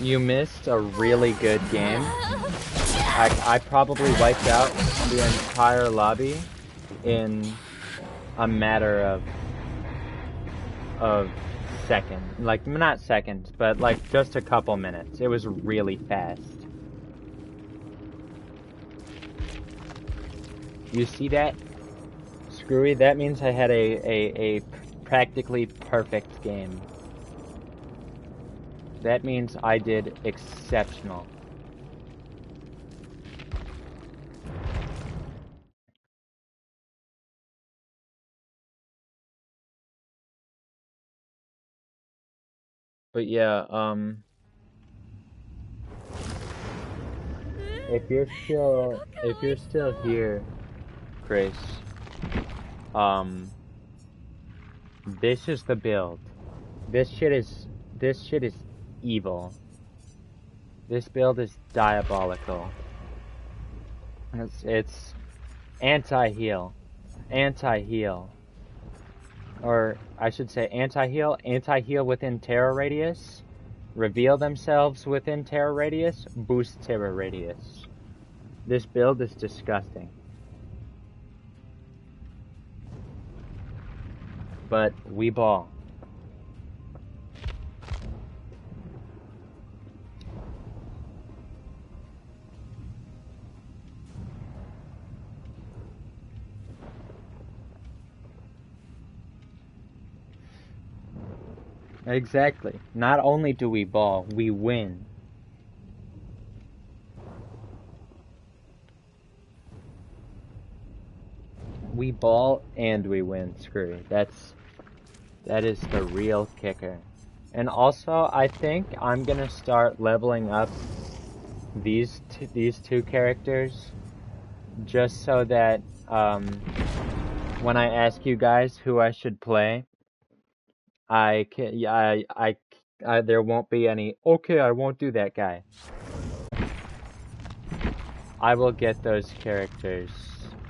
you missed a really good game. I probably wiped out the entire lobby in a matter of seconds. Like, not seconds, but like just a couple minutes. It was really fast. You see that? Screwy, that means I had a practically perfect game. That means I did exceptional. But yeah, if you're still here, Chris, this is the build. This shit is evil. This build is diabolical. It's anti-heal. Anti-heal. Or I should say anti-heal. Anti-heal within terror radius. Reveal themselves within terror radius. Boost terror radius. This build is disgusting. But we ball. Exactly. Not only do we ball, we win. We ball and we win. Screw. That is the real kicker. And also, I think I'm gonna start leveling up these two characters, just so that when I ask you guys who I should play, I can there won't be any. Okay, I won't do that guy. I will get those characters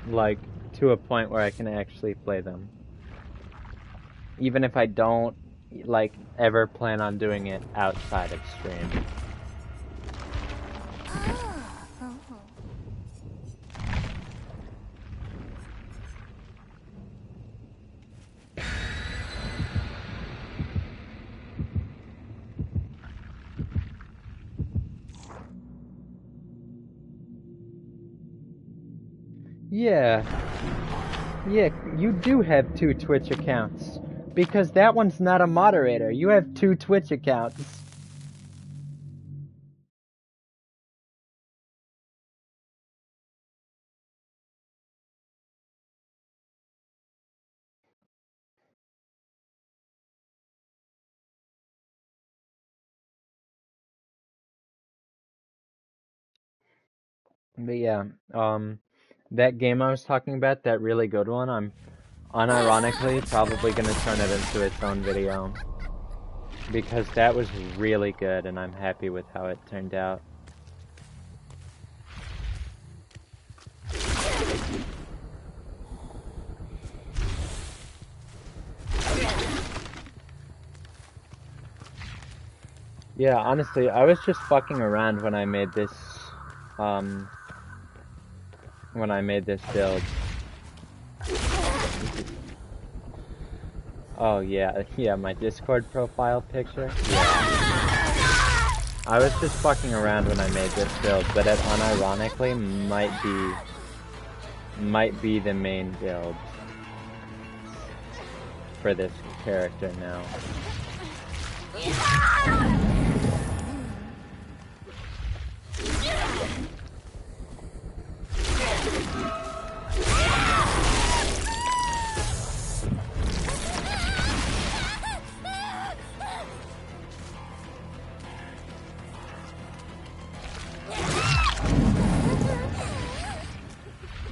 like to a point where I can actually play them. Even if I don't like ever plan on doing it outside of stream. Yeah, you do have 2 Twitch accounts. Because that one's not a moderator. You have 2 Twitch accounts. But yeah, that game I was talking about, that really good one, I'm unironically probably gonna turn it into its own video. Because that was really good and I'm happy with how it turned out. Yeah, honestly, I was just fucking around when I made this, build. Oh yeah, my Discord profile picture. Yeah. I was just fucking around when I made this build, but it unironically might be the main build for this character now.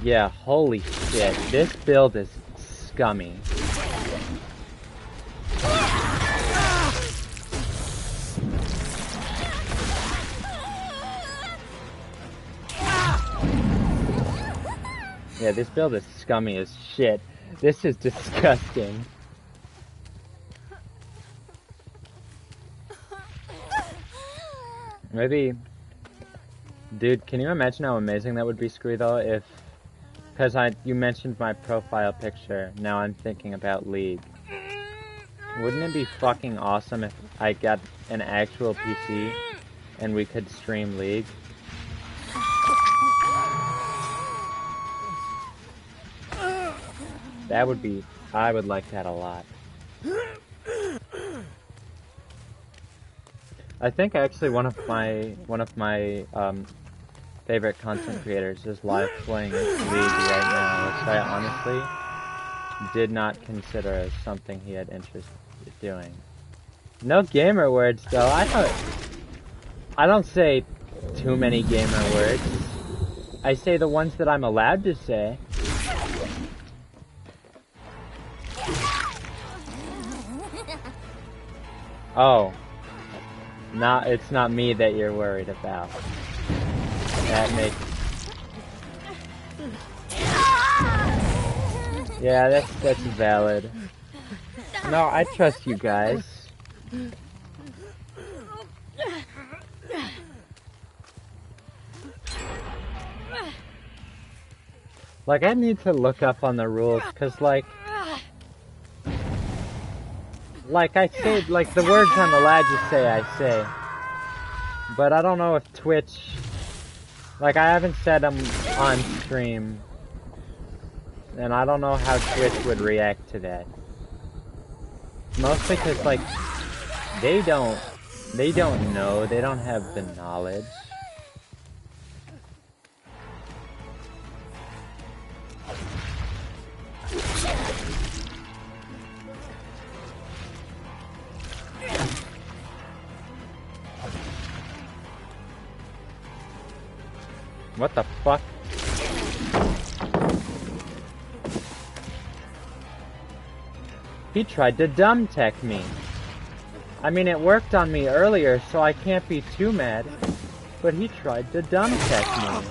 Yeah, holy shit, this build is scummy. Yeah, this build is scummy as shit. This is disgusting. Maybe... Dude, can you imagine how amazing that would be, Scree, though, if... Because you mentioned my profile picture, now I'm thinking about League. Wouldn't it be fucking awesome if I got an actual PC and we could stream League? That would be, I would like that a lot. I think actually one of my favorite content creators is live playing League right now, which I honestly did not consider as something he had interest in doing. No gamer words though. I don't say too many gamer words. I say the ones that I'm allowed to say. Oh. It's not me that you're worried about. That makes... Yeah, that's valid. No, I trust you guys. Like, I need to look up on the rules, cause like I say, like, the words I'm allowed to say, I say. But I don't know if Twitch... Like, I haven't said them on stream. And I don't know how Twitch would react to that. Mostly because, like, they don't know, they don't have the knowledge. What the fuck? He tried to dumb tech me. I mean, it worked on me earlier, so I can't be too mad. But he tried to dumb tech me.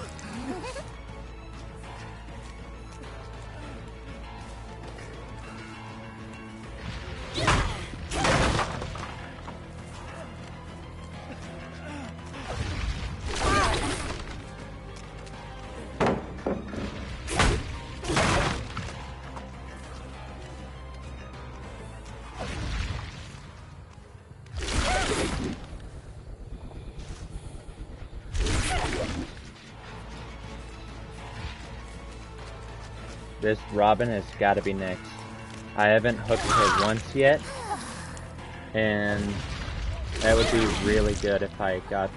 This Robin has got to be next. I haven't hooked her once yet, and that would be really good if I got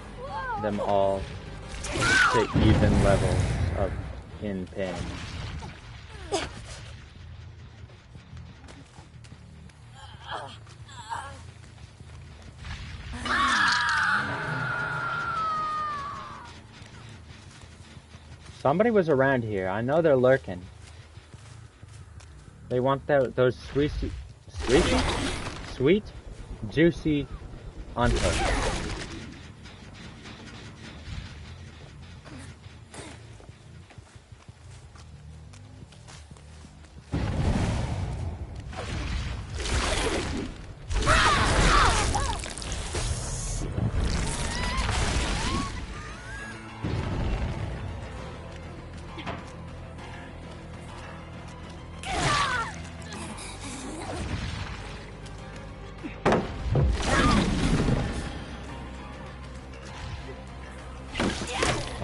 them all to even levels of in ping. Somebody was around here. I know they're lurking. They want those sweet, juicy unhooks.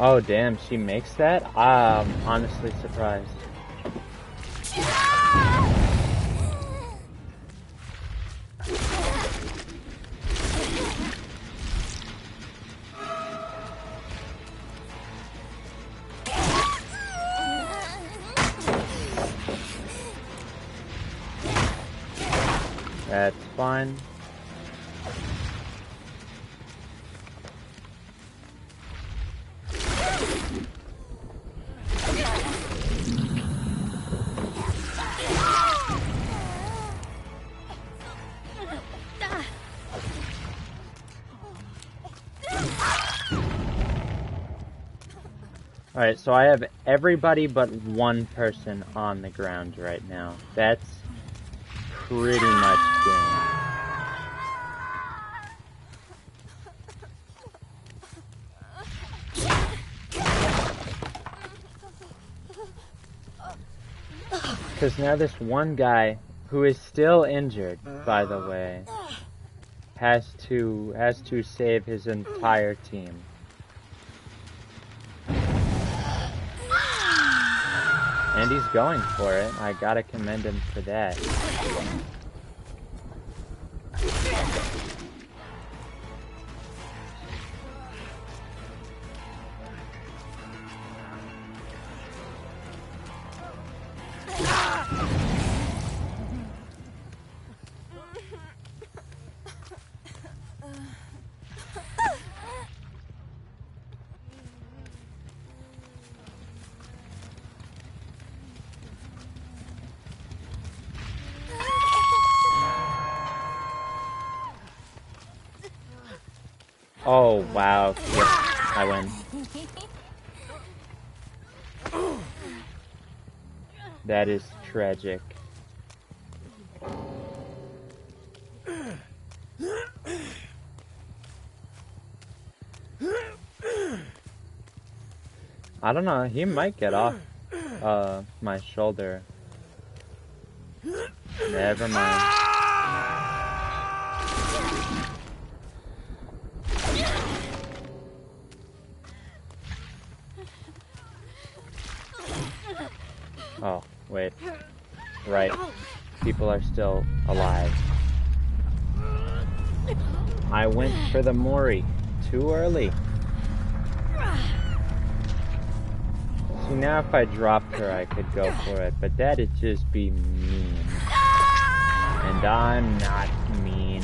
Oh damn, she makes that? I'm honestly surprised. That's fine. Alright, so I have everybody but one person on the ground right now. That's pretty much doomed. Because now this one guy, who is still injured, by the way, has to save his entire team. And he's going for it. I gotta commend him for that. Oh, wow. Yep, I win. That is tragic. I don't know, he might get off my shoulder. Never mind. Oh, wait. Right. People are still alive. I went for the Mori. Too early. See, now if I dropped her, I could go for it, but that'd just be mean. And I'm not mean.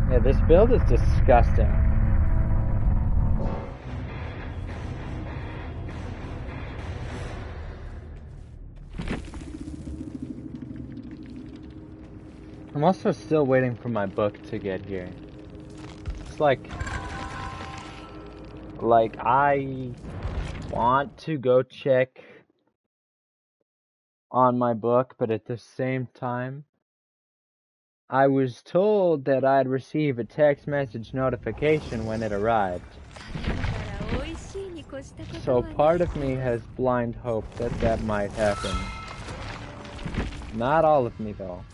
Yeah, this build is disgusting. I'm also still waiting for my book to get here. It's like I want to go check on my book, but at the same time, I was told that I'd receive a text message notification when it arrived. So part of me has blind hope that that might happen. Not all of me, though.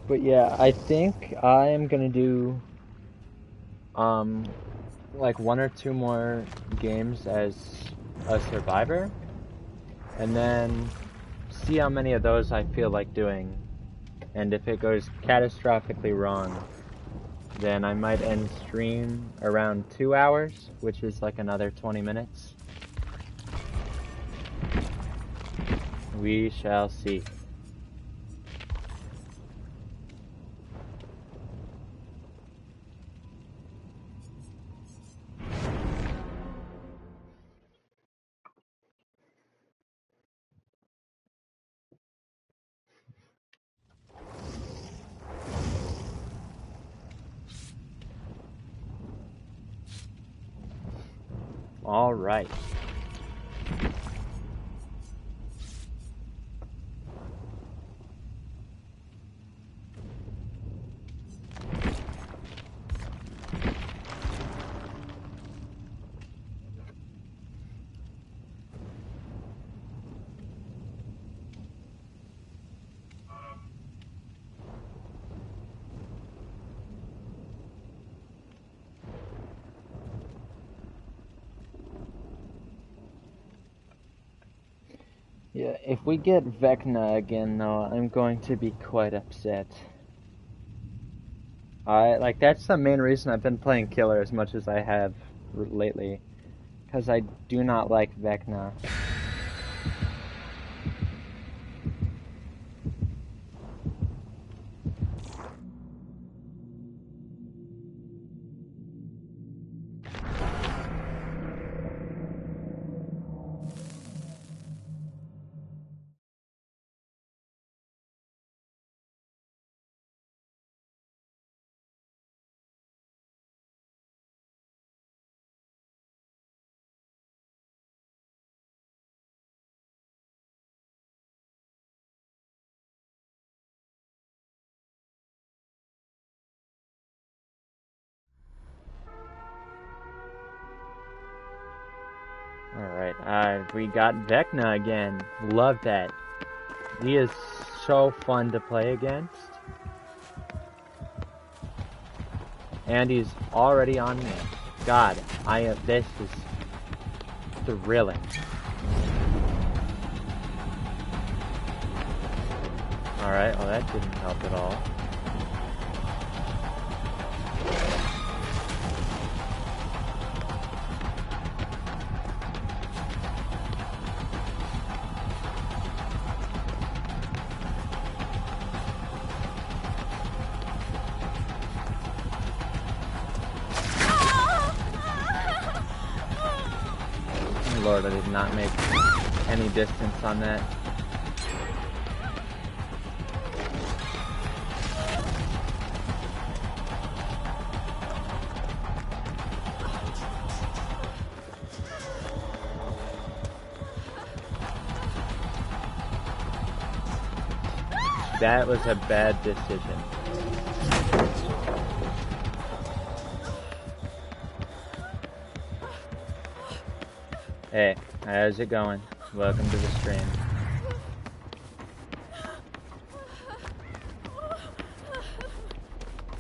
But yeah, I think I am gonna do like 1 or 2 more games as a survivor, and then see how many of those I feel like doing. And if it goes catastrophically wrong, then I might end stream around 2 hours, which is like another 20 minutes. We shall see. All right. Yeah, if we get Vecna again, though, I'm going to be quite upset. That's the main reason I've been playing Killer as much as I have lately. Because I do not like Vecna. 5. We got Vecna again. Love that. He is so fun to play against. And he's already on me. God, this is thrilling. Alright, well that didn't help at all. Lord, I did not make any distance on that. That was a bad decision. Hey, how's it going? Welcome to the stream.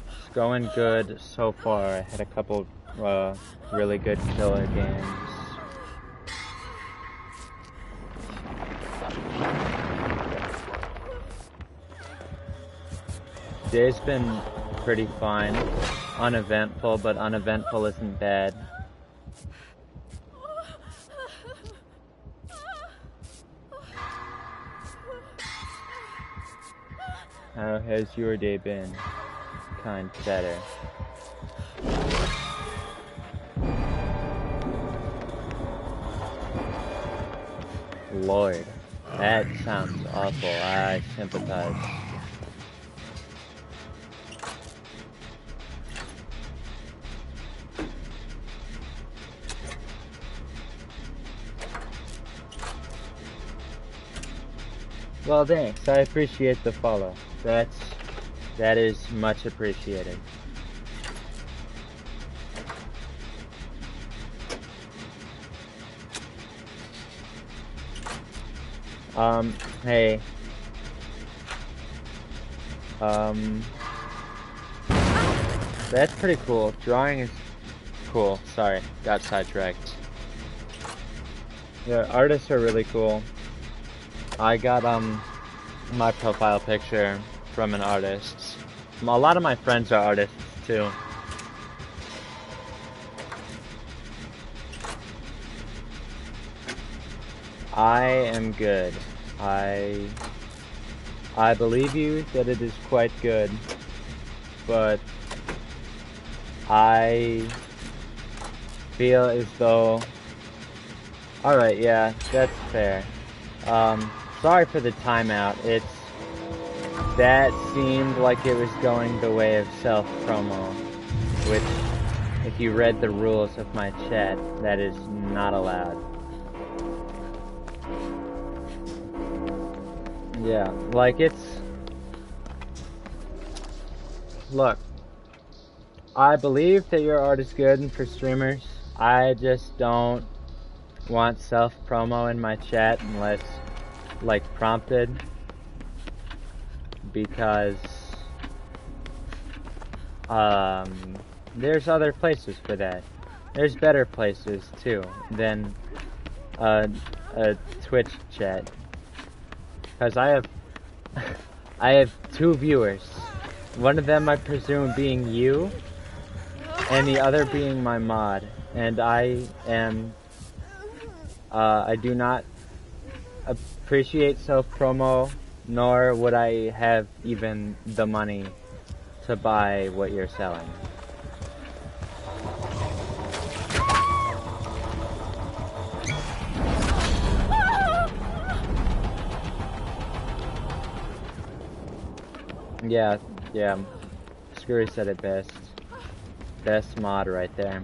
It's going good so far. I had a couple really good killer games. Today's been pretty fine. Uneventful, but uneventful isn't bad. How has your day been? Kind better. Lord, that sounds awful. I sympathize. Well, thanks. I appreciate the follow. That is much appreciated. Hey. That's pretty cool. Drawing is cool. Sorry, got sidetracked. Yeah, artists are really cool. I got, my profile picture from an artist. A lot of my friends are artists, too. I am good. I believe you that it is quite good, but I feel as though... Alright, yeah, that's fair. Sorry for the timeout. That seemed like it was going the way of self-promo, which, if you read the rules of my chat, that is not allowed. Yeah, like look, I believe that your art is good and for streamers. I just don't want self-promo in my chat unless, like, prompted, because there's other places for that. There's better places too than a Twitch chat, because I have 2 viewers, one of them I presume being you and the other being my mod, and I do not appreciate self-promo, nor would I have even the money to buy what you're selling. Yeah, Screwy said it best. Best mod right there.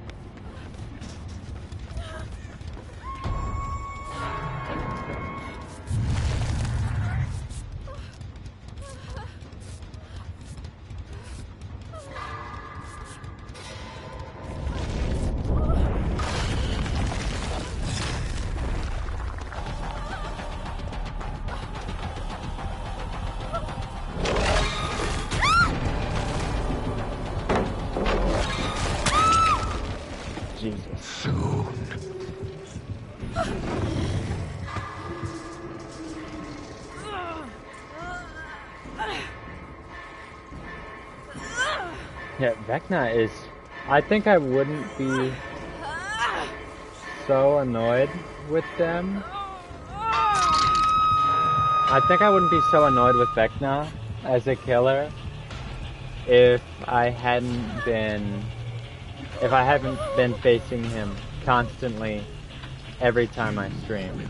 Yeah, Vecna is... I think I wouldn't be so annoyed with them. I think I wouldn't be so annoyed with Vecna as a killer if I hadn't been facing him constantly every time I stream.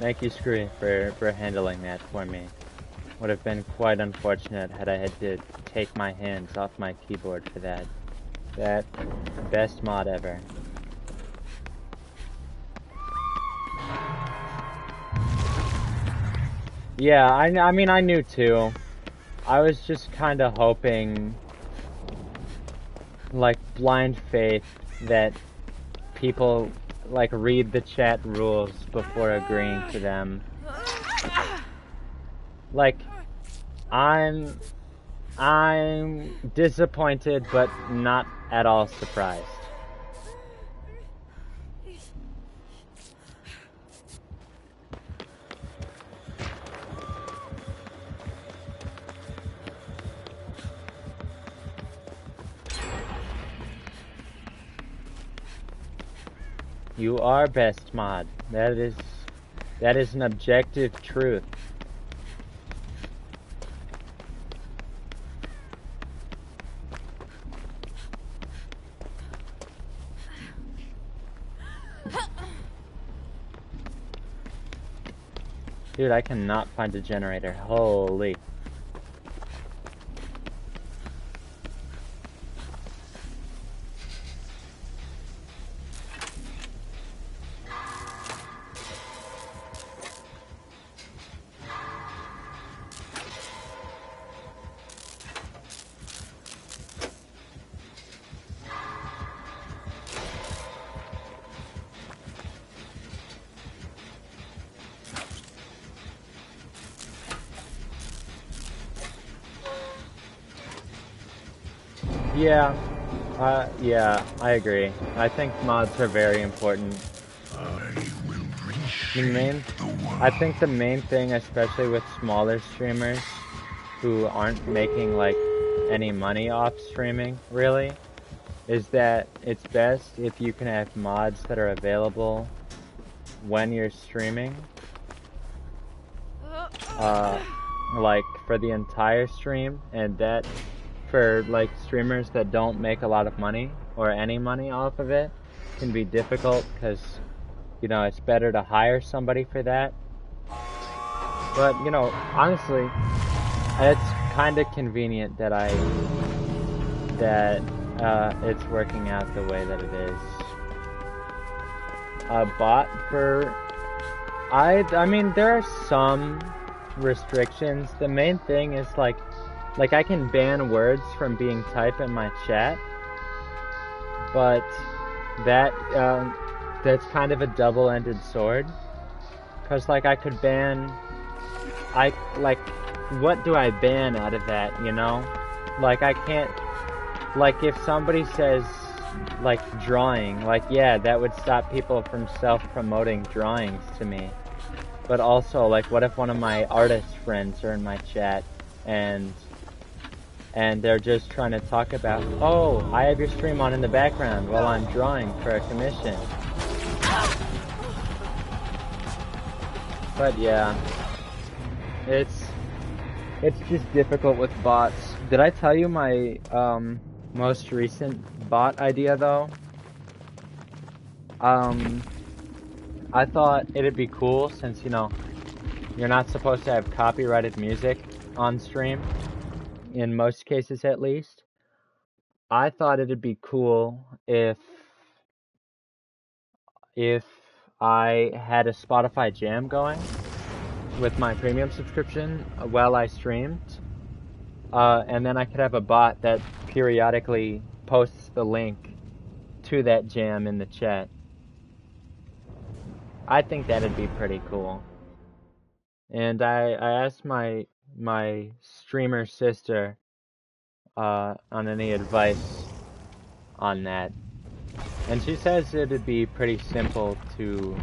Thank you, Scree, for handling that for me. Would have been quite unfortunate had I had to take my hands off my keyboard for that. That best mod ever. Yeah, I mean I knew too. I was just kind of hoping, like blind faith, that people like read the chat rules before agreeing to them. Like, I'm disappointed but not at all surprised. You are best mod. That is an objective truth. Dude, I cannot find a generator. Holy. Yeah, I agree. I think mods are very important. I think the main thing, especially with smaller streamers who aren't making like any money off streaming, really, is that it's best if you can have mods that are available when you're streaming. Like for the entire stream, and that for like streamers that don't make a lot of money or any money off of it can be difficult because, you know, it's better to hire somebody for that. But, you know, honestly, it's kind of convenient that it's working out the way that it is. A bot for... I mean, there are some restrictions. The main thing is like I can ban words from being typed in my chat, but that's kind of a double-ended sword. Cause like I could ban, what do I ban out of that, you know? Like I can't, like if somebody says like drawing, like yeah, that would stop people from self-promoting drawings to me. But also like what if one of my artist friends are in my chat and they're just trying to talk about, oh, I have your stream on in the background while I'm drawing for a commission. But yeah, it's just difficult with bots. Did I tell you my most recent bot idea though? I thought it'd be cool since, you know, you're not supposed to have copyrighted music on stream, in most cases at least. I thought it'd be cool if I had a Spotify Jam going with my premium subscription while I streamed, and then I could have a bot that periodically posts the link to that jam in the chat. I think that'd be pretty cool. And I asked my streamer sister on any advice on that, and she says it'd be pretty simple to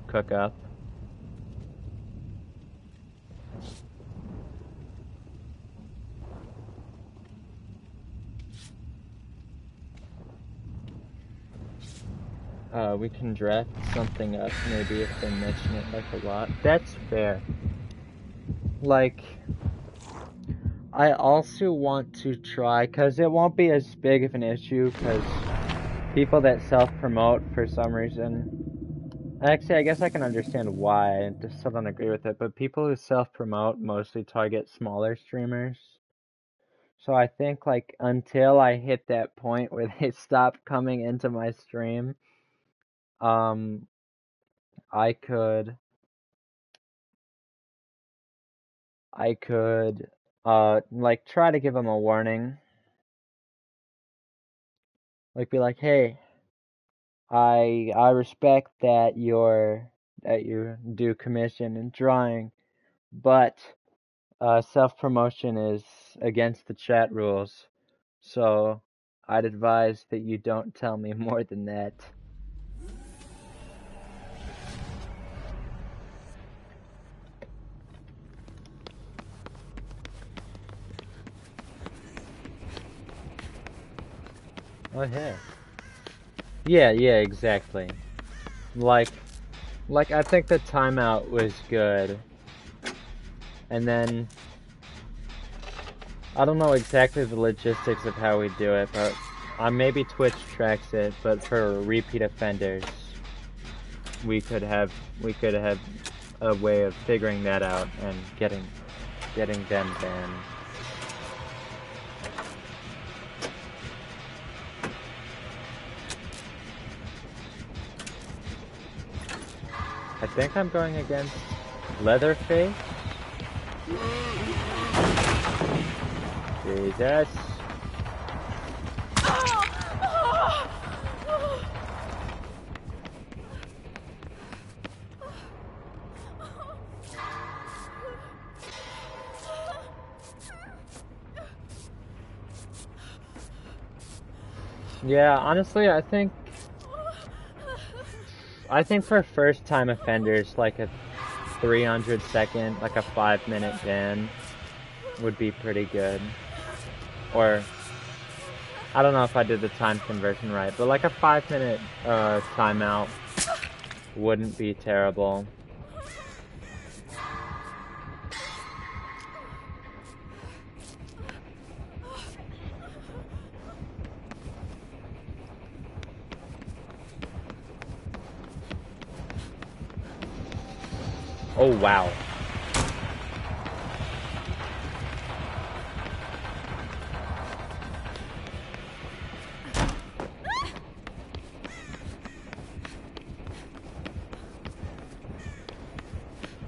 cook up. We can draft something up maybe if they mention it like a lot. That's fair. Like, I also want to try, because it won't be as big of an issue, because people that self-promote for some reason, actually I guess I can understand why, I just still don't agree with it, but people who self-promote mostly target smaller streamers. So I think, like, until I hit that point where they stop coming into my stream, I could like try to give them a warning. Like be like, "Hey, I respect that you do commission and drawing, but self-promotion is against the chat rules. So I'd advise that you don't tell me more than that." Oh, hey. Yeah, exactly. Like I think the timeout was good. And then I don't know exactly the logistics of how we do it, but maybe Twitch tracks it, but for repeat offenders, we could have a way of figuring that out and getting them banned. I think I'm going against Leatherface. Jesus. Yeah, honestly, I think for first time offenders, like a 300-second, like a 5-minute ban would be pretty good. Or, I don't know if I did the time conversion right, but like a 5-minute timeout wouldn't be terrible. Oh, wow.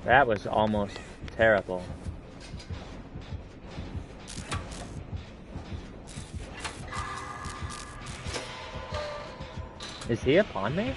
That was almost terrible. Is he upon me?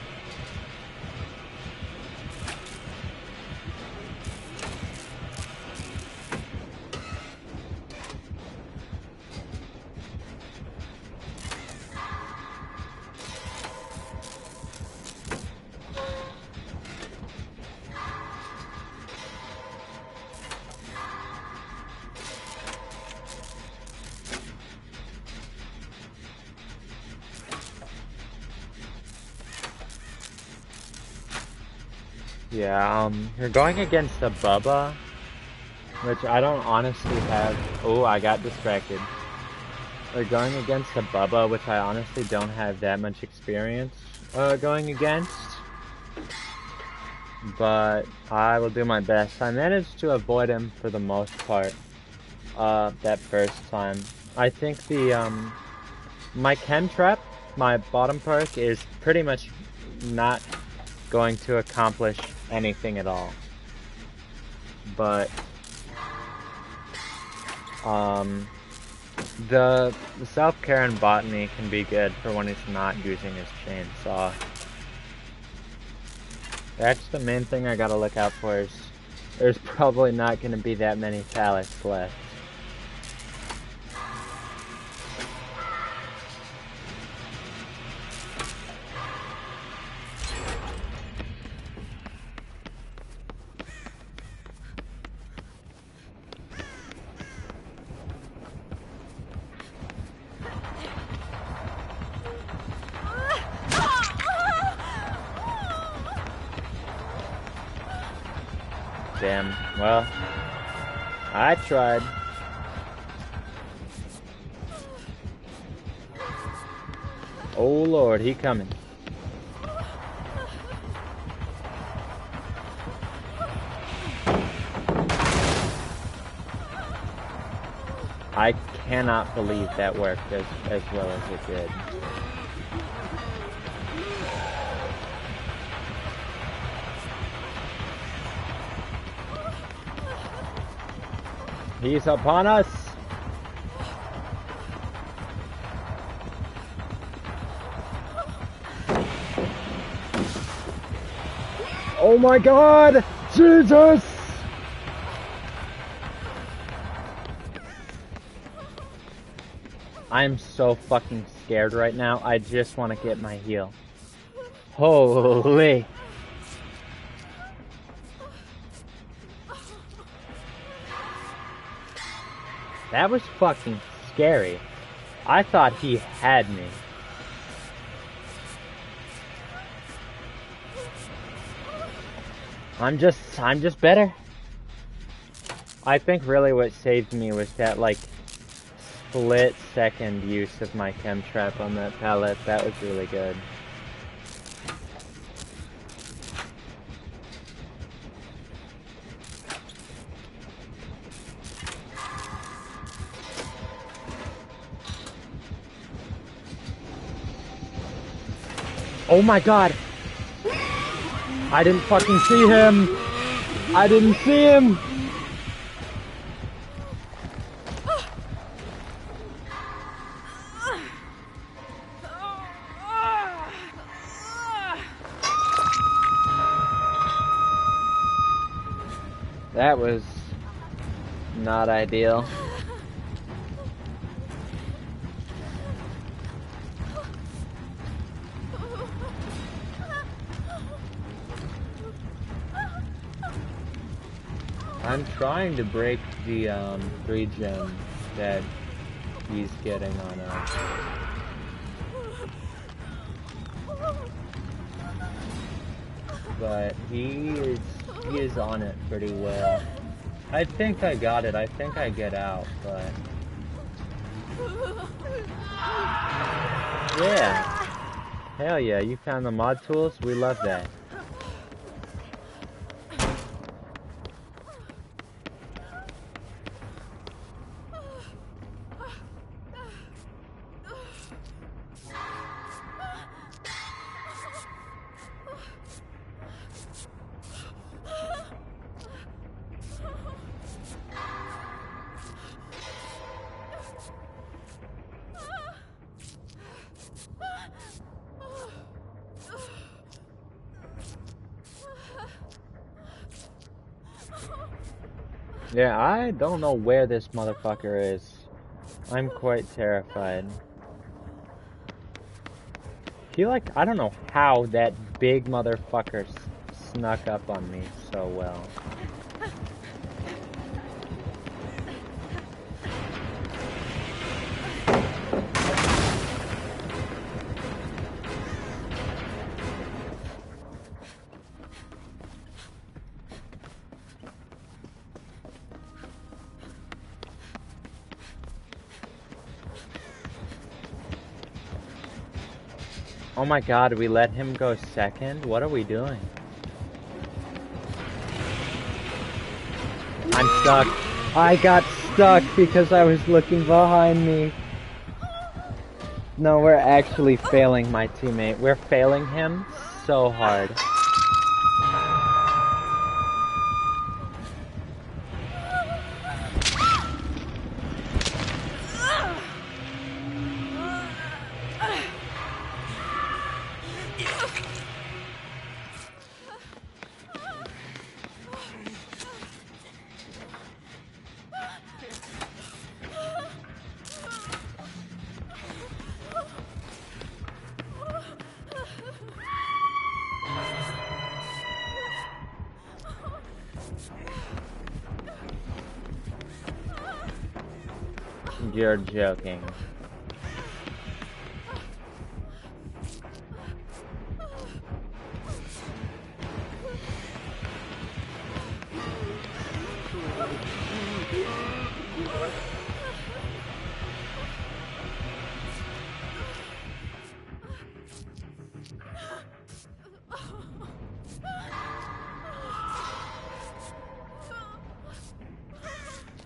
Yeah, you're going against a Bubba, which I don't honestly have. Oh, I got distracted. You're going against a Bubba, which I honestly don't have that much experience going against. but I will do my best. I managed to avoid him for the most part, that first time. I think my chem trap, my bottom perk, is pretty much not going to accomplish anything at all. But, the self-care and botany can be good for when he's not using his chainsaw. That's the main thing I gotta look out for is there's probably not gonna be that many pallets left. Damn, well, I tried. Oh Lord, he coming. I cannot believe that worked as well as it did. He's upon us! Oh my God! Jesus! I'm so fucking scared right now. I just want to get my heal. Holy! That was fucking scary. I thought he had me. I'm just better. I think really what saved me was that, like, split-second use of my chem trap on that pallet. That was really good. Oh my God! I didn't fucking see him! I didn't see him! That was not ideal. I'm trying to break the 3 gem that he's getting on us. But he is on it pretty well. I think I got it. I think I get out, but yeah. Hell yeah, you found the mod tools? We love that. Yeah, I don't know where this motherfucker is. I'm quite terrified. I don't know how that big motherfucker snuck up on me so well. Oh my God, we let him go second? What are we doing? stuck. I got stuck because I was looking behind me. No, we're actually failing my teammate. We're failing him so hard. You're joking.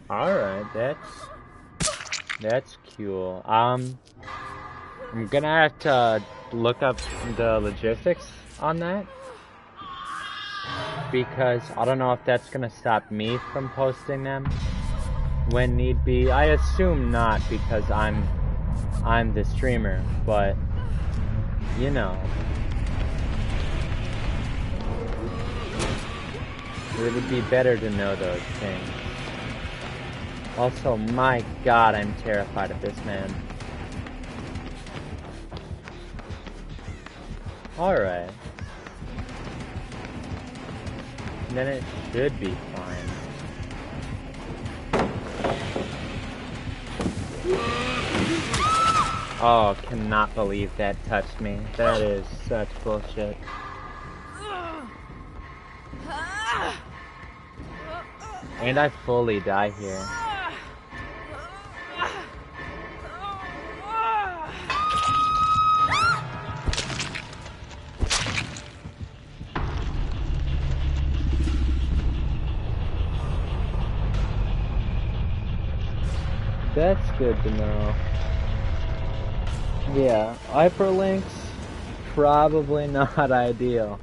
Alright, that's cool. I'm gonna have to look up the logistics on that, because I don't know if that's gonna stop me from posting them when need be. I assume not, because I'm the streamer, but you know, it would be better to know those things. Also, my god, I'm terrified of this man. Alright. Then it should be fine. Oh, cannot believe that touched me. That is such bullshit. And I fully die here. That's good to know. Yeah, hyperlinks, probably not ideal.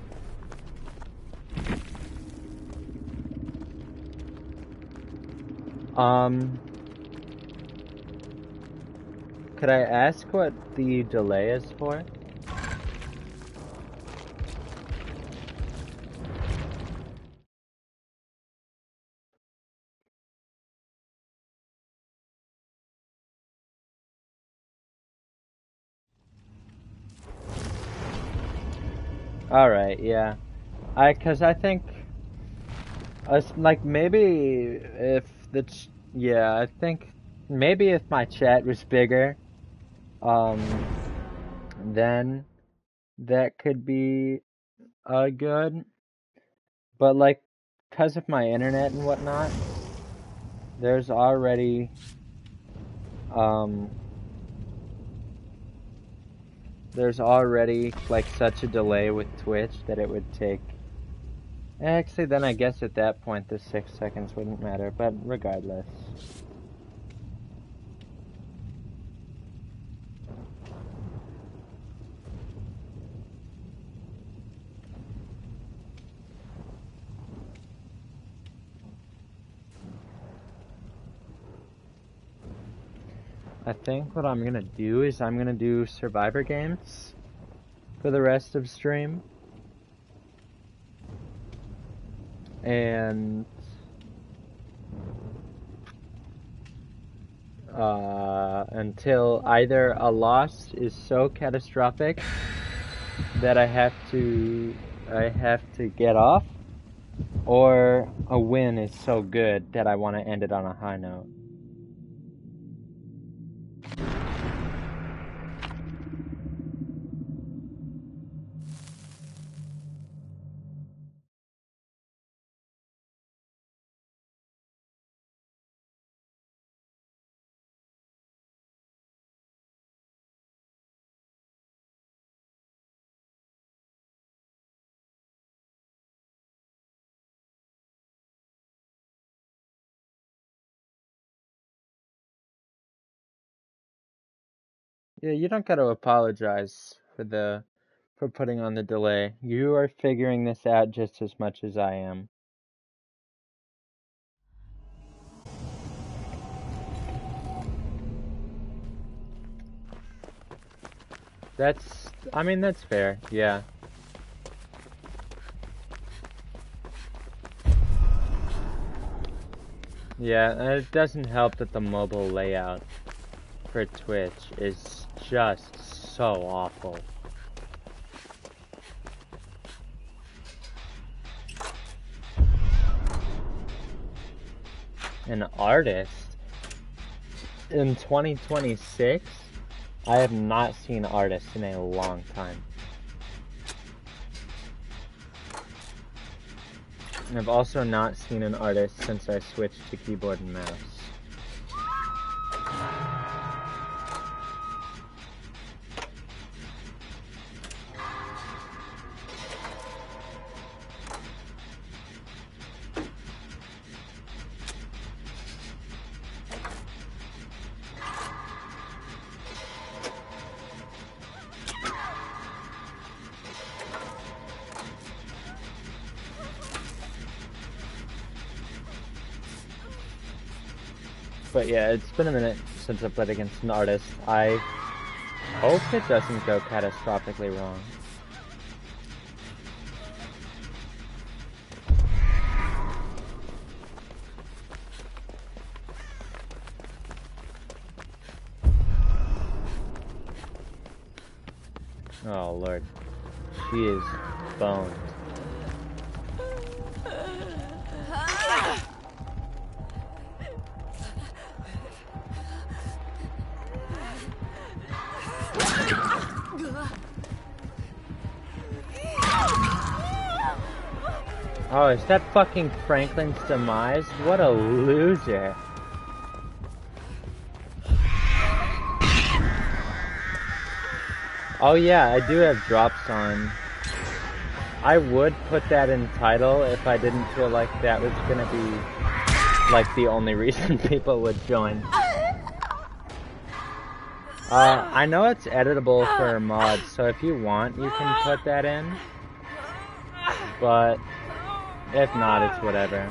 Could I ask what the delay is for? Alright, yeah. Cause I think, like, maybe if yeah, I think maybe if my chat was bigger, then that could be, good. But, like, cause of my internet and whatnot, there's already, like, such a delay with Twitch that it would take. Actually, then I guess at that point the 6 seconds wouldn't matter, but regardless. I think what I'm gonna do is I'm gonna do Survivor games for the rest of stream. And until either a loss is so catastrophic that I have to get off, or a win is so good that I want to end it on a high note. Yeah, you don't gotta apologize for putting on the delay. You are figuring this out just as much as I am. I mean, that's fair, yeah. Yeah, and it doesn't help that the mobile layout for Twitch is just so awful. An artist in 2026? I have not seen artists in a long time. And I've also not seen an artist since I switched to keyboard and mouse. But yeah, it's been a minute since I played against an artist. I hope it doesn't go catastrophically wrong. Oh lord. She is boned. Oh, is that fucking Franklin's demise? What a loser. Oh yeah, I do have drops on. I would put that in title if I didn't feel like that was gonna be like the only reason people would join. I know it's editable for mods, so if you want, you can put that in. But if not, it's whatever.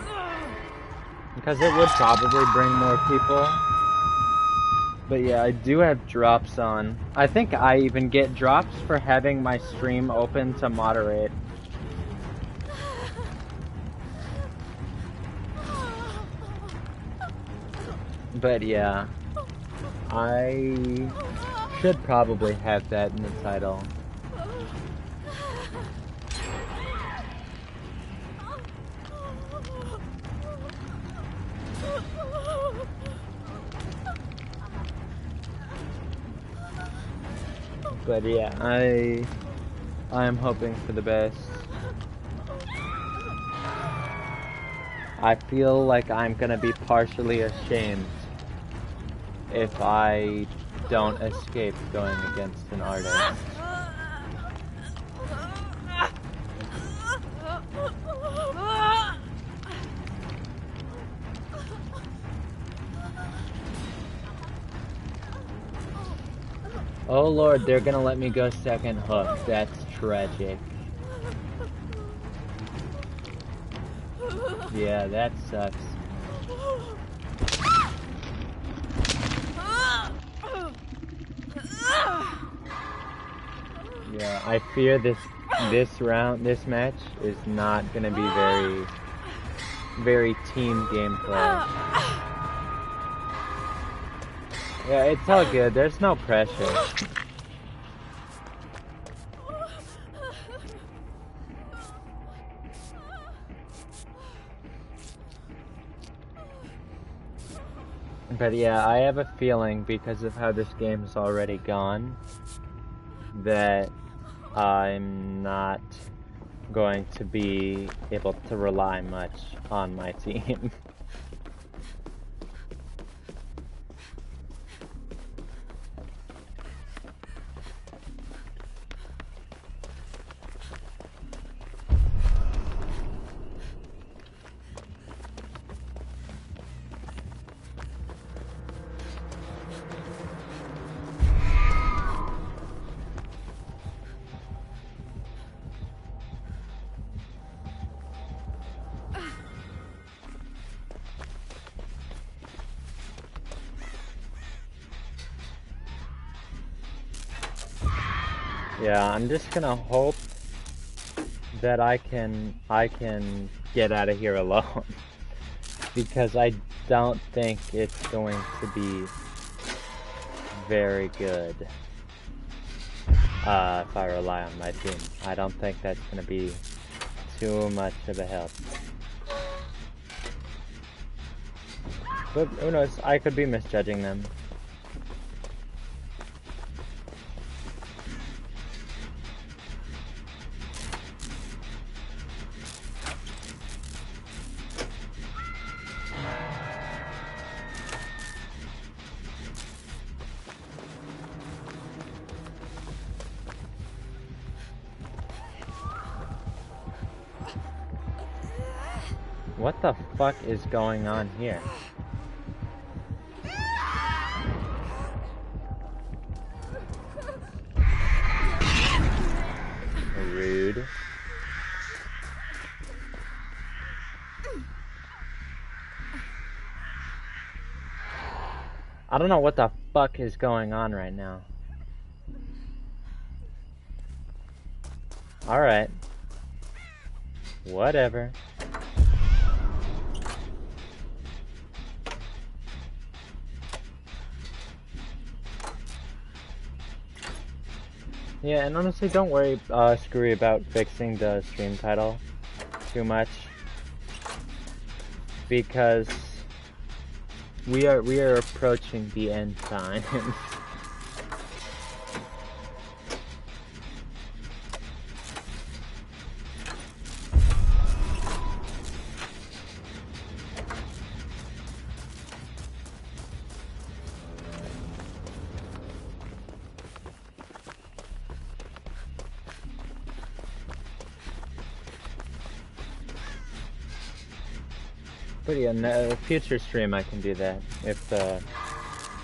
Because it would probably bring more people. But yeah, I do have drops on. I think I even get drops for having my stream open to moderate. But yeah, I should probably have that in the title. But yeah, I am hoping for the best. I feel like I'm gonna be partially ashamed if I don't escape going against an artist. Oh lord, they're gonna let me go second hook. That's tragic. Yeah, that sucks. Yeah, I fear this match is not gonna be very team gameplay. Yeah, it's all good. There's no pressure. But yeah, I have a feeling, because of how this game's already gone, that I'm not going to be able to rely much on my team. Yeah, I'm just gonna hope that I can get out of here alone. Because I don't think it's going to be very good if I rely on my team. I don't think that's gonna be too much of a help. But who knows, I could be misjudging them. What the fuck is going on here? Rude. I don't know what the fuck is going on right now. Alright. Whatever. Yeah, and honestly, don't worry, Screwy, about fixing the stream title too much, because we are approaching the end time. But yeah, in the future stream I can do that if the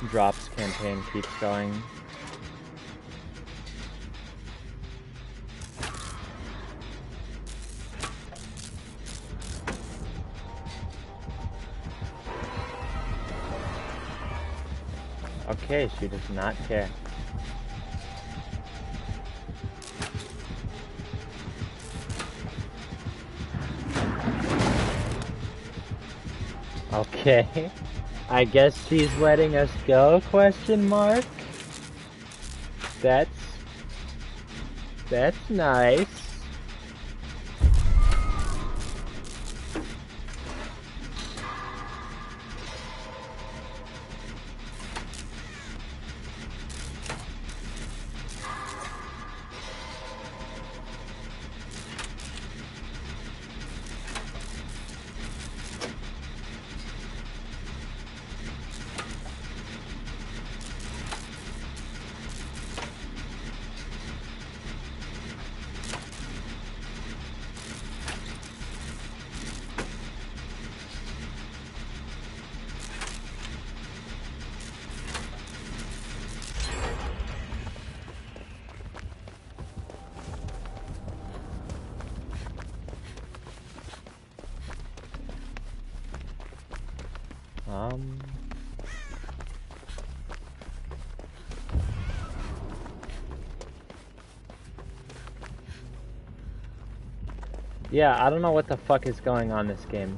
drops campaign keeps going. Okay, she does not care. Okay. I guess she's letting us go, question mark? That's nice. Yeah, I don't know what the fuck is going on this game.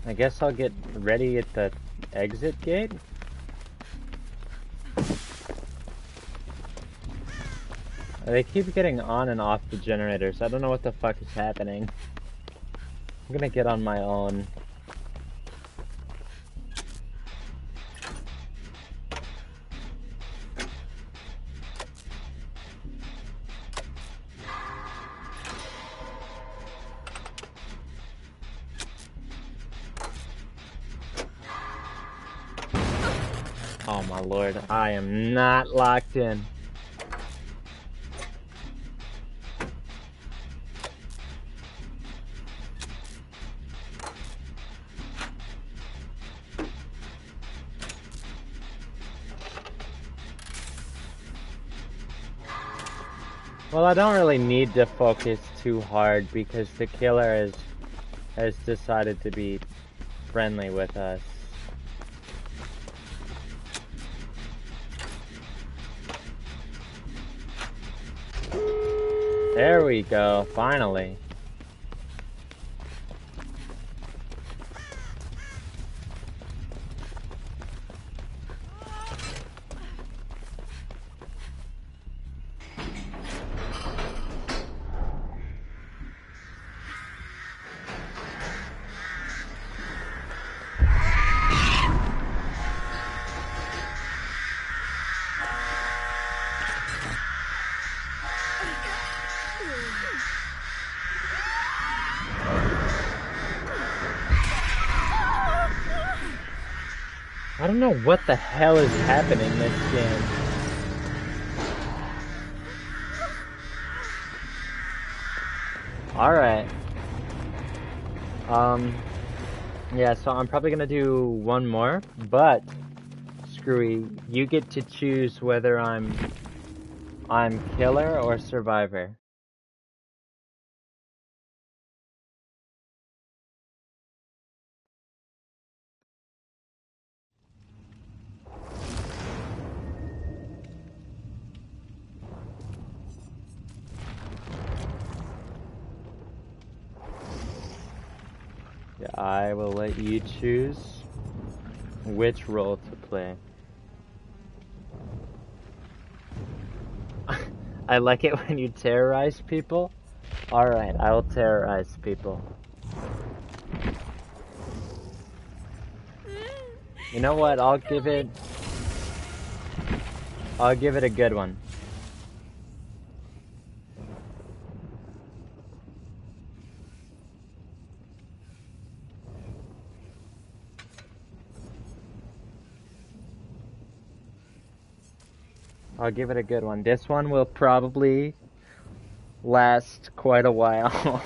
I guess I'll get ready at the exit gate? They keep getting on and off the generators. I don't know what the fuck is happening. I'm gonna get on my own. Oh my lord, I am not locked in. Well, I don't really need to focus too hard because the killer has decided to be friendly with us. There we go, finally. I don't know what the hell is happening this game. Alright. Yeah, so I'm probably gonna do one more, but Screwy, you get to choose whether I'm killer or survivor. Yeah, I will let you choose which role to play. I like it when you terrorize people. Alright, I will terrorize people. You know what, I'll give it a good one. I'll give it a good one. This one will probably last quite a while.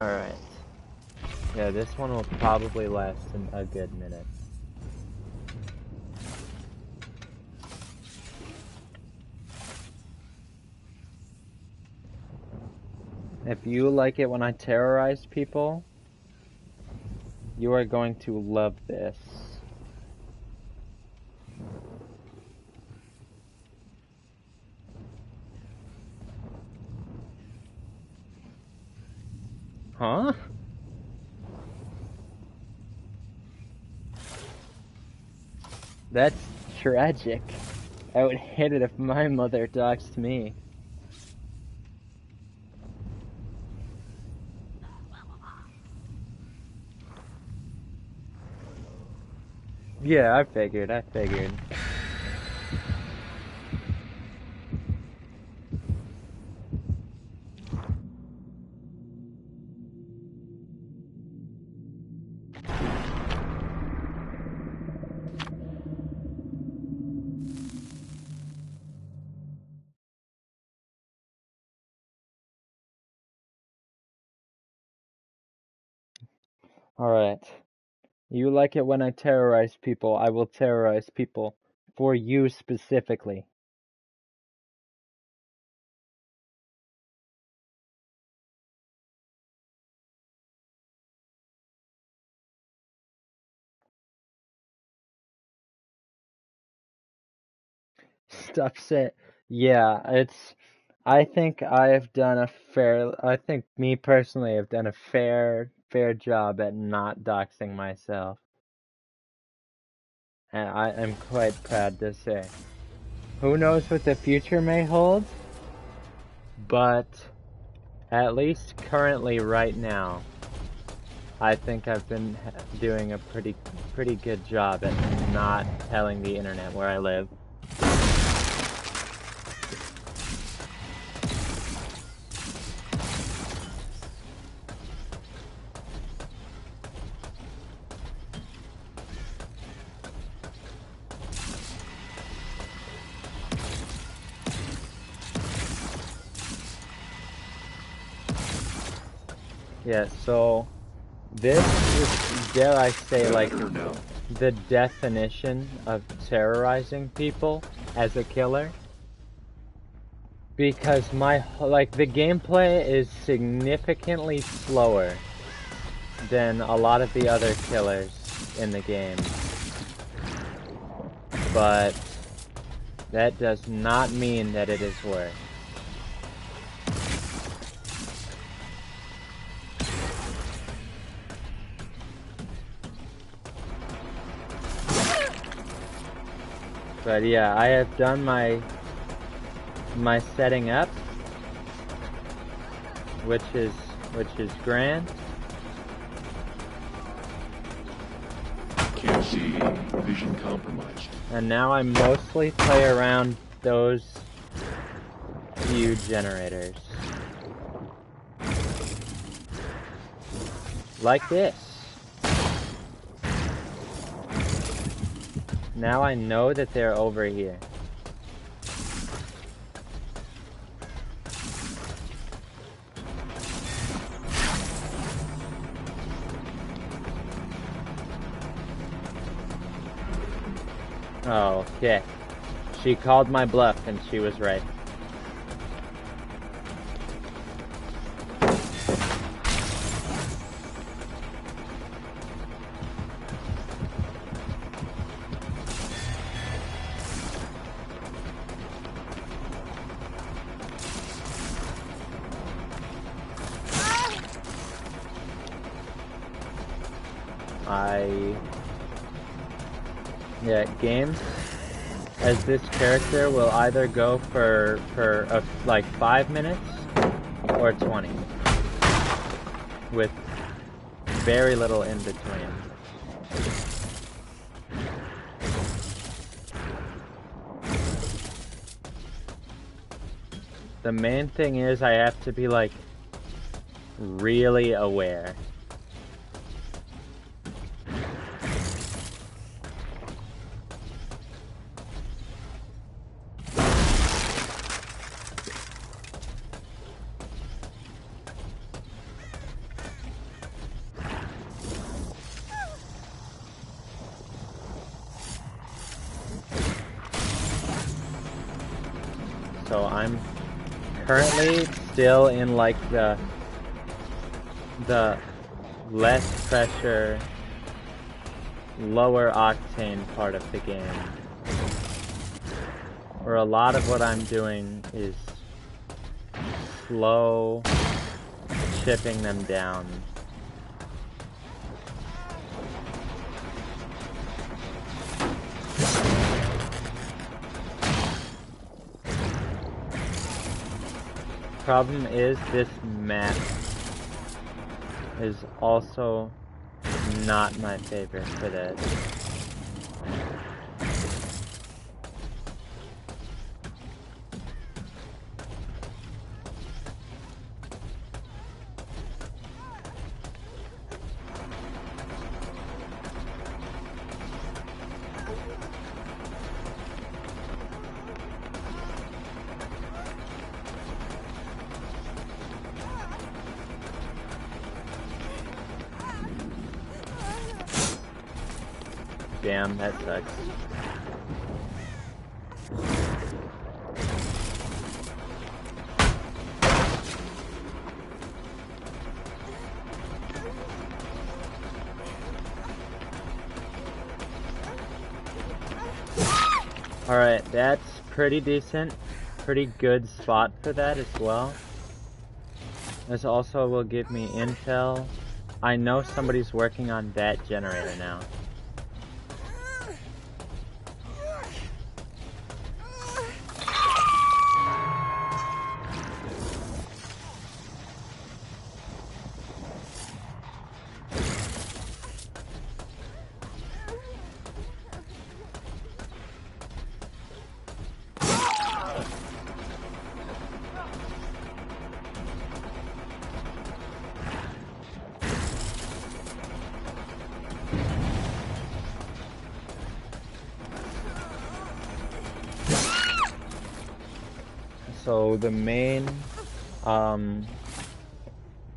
Alright. Yeah, this one will probably last a good minute. If you like it when I terrorize people, you are going to love this. Huh? That's tragic. I would hate it if my mother doxed me. Yeah, I figured. Alright. You like it when I terrorize people, I will terrorize people. For you specifically. Stuff's it. Yeah, I think I think me personally have done a fair job at not doxing myself. And I am quite proud to say. Who knows what the future may hold? But at least currently right now, I think I've been doing a pretty good job at not telling the internet where I live. Yeah, so this is, dare I say, like the definition of terrorizing people as a killer. Because the gameplay is significantly slower than a lot of the other killers in the game. But that does not mean that it is worse. But yeah, I have done my setting up, which is grand. Can't see. Vision compromised. And now I mostly play around those few generators. Like this. Now I know that they're over here. Oh, okay. She called my bluff and she was right. Yeah, games as this character will either go for like 5 minutes or 20, with very little in between. The main thing is I have to be like really aware. So I'm currently still in like the less pressure, lower octane part of the game, where a lot of what I'm doing is slow chipping them down. Problem is, this map is also not my favorite for this. Damn, that sucks. Alright, that's pretty decent. Pretty good spot for that as well. This also will give me intel. I know somebody's working on that generator now. So the main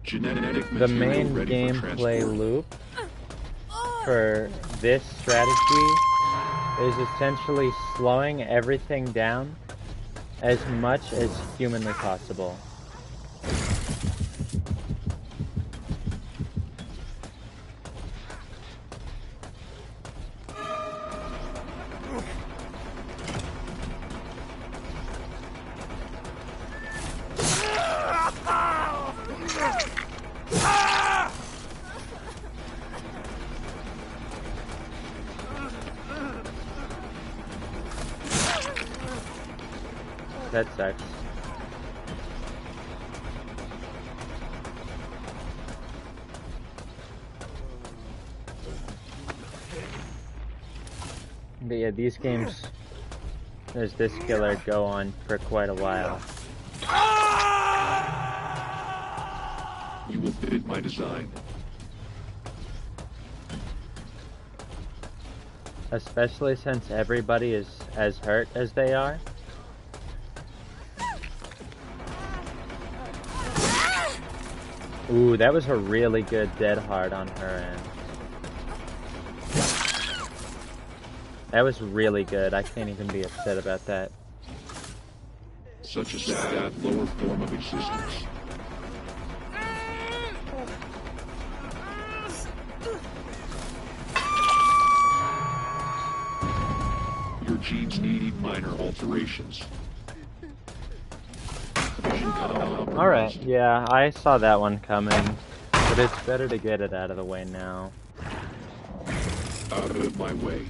Genetic the material main ready for gameplay transport. loop for this strategy is essentially slowing everything down as much as humanly possible. That sucks. But yeah, these games, as this killer, go on for quite a while. You will fit my design. Especially since everybody is as hurt as they are. Ooh, that was a really good dead hard on her end. That was really good. I can't even be upset about that. Such a sad lower form of existence. Your genes need minor alterations. Alright, yeah, I saw that one coming, but it's better to get it out of the way now. Out of my way.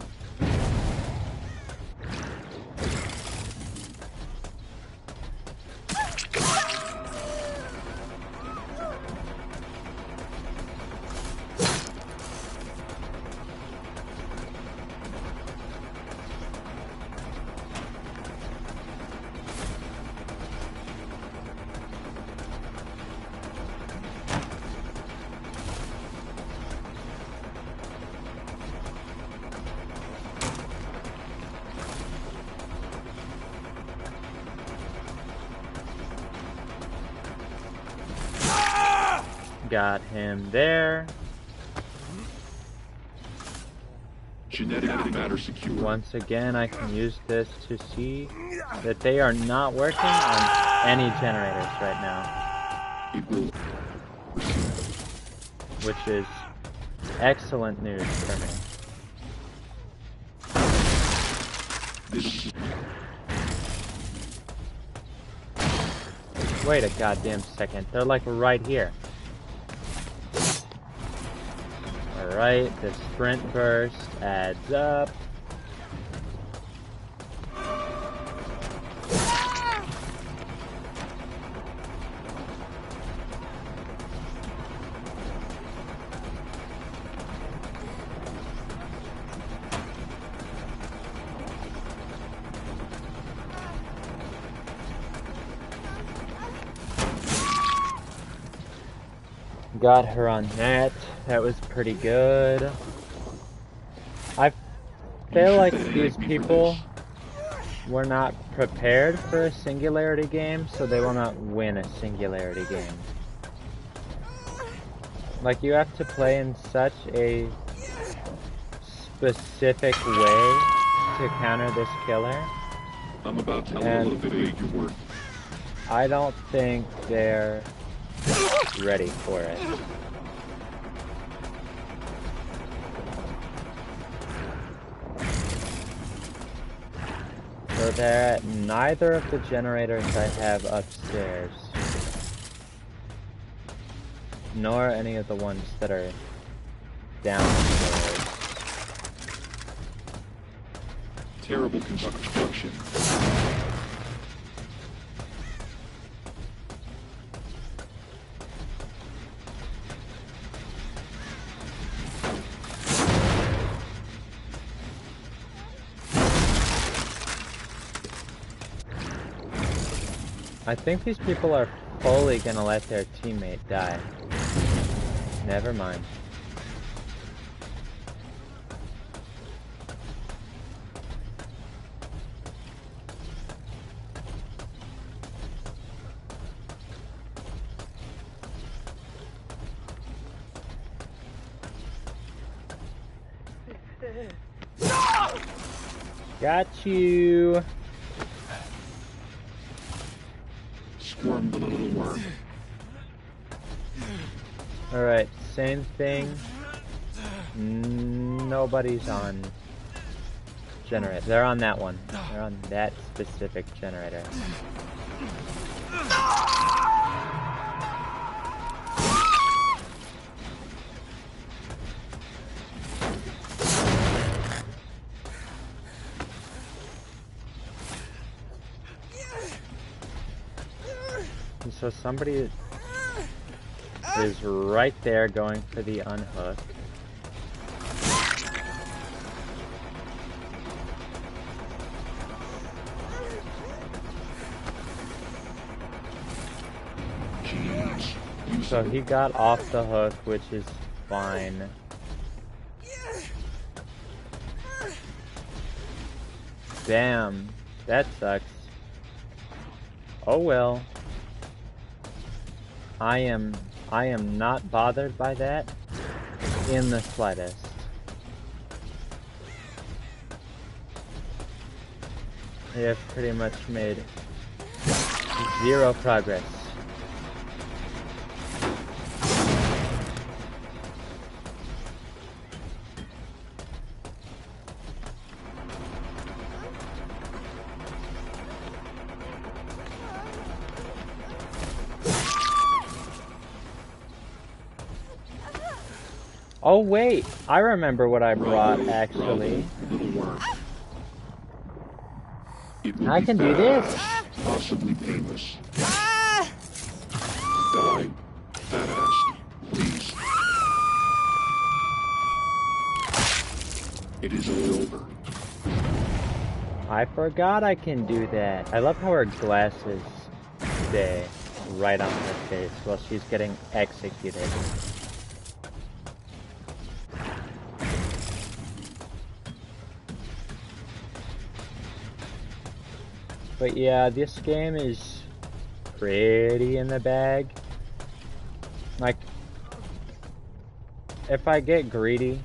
Got him there. Genetic matter secure. Once again, I can use this to see that they are not working on any generators right now. It will. Which is excellent news for me. This. Wait a goddamn second. They're like right here. Alright, the sprint burst adds up. Got her on net. That was pretty good. I feel like these people were not prepared for a singularity game, so they will not win a singularity game. Like, you have to play in such a specific way to counter this killer. I'm about to elevate your work. I don't think they're ready for it. So they're at neither of the generators I have upstairs, nor any of the ones that are downstairs. Terrible construction. I think these people are fully gonna let their teammate die. Never mind. Got you. Squirm the little worm. Alright, same thing. Nobody's on generator. They're on that one. They're on that specific generator. And so somebody is right there going for the unhook. So he got off the hook, which is fine. Damn, that sucks. Oh well. I am not bothered by that in the slightest. We have pretty much made zero progress. Oh wait, I remember what I brought actually. I can do this. Possibly painless. Die fast, please. It is over. I forgot I can do that. I love how her glasses stay right on her face while she's getting executed. But yeah, this game is pretty in the bag. Like, if I get greedy,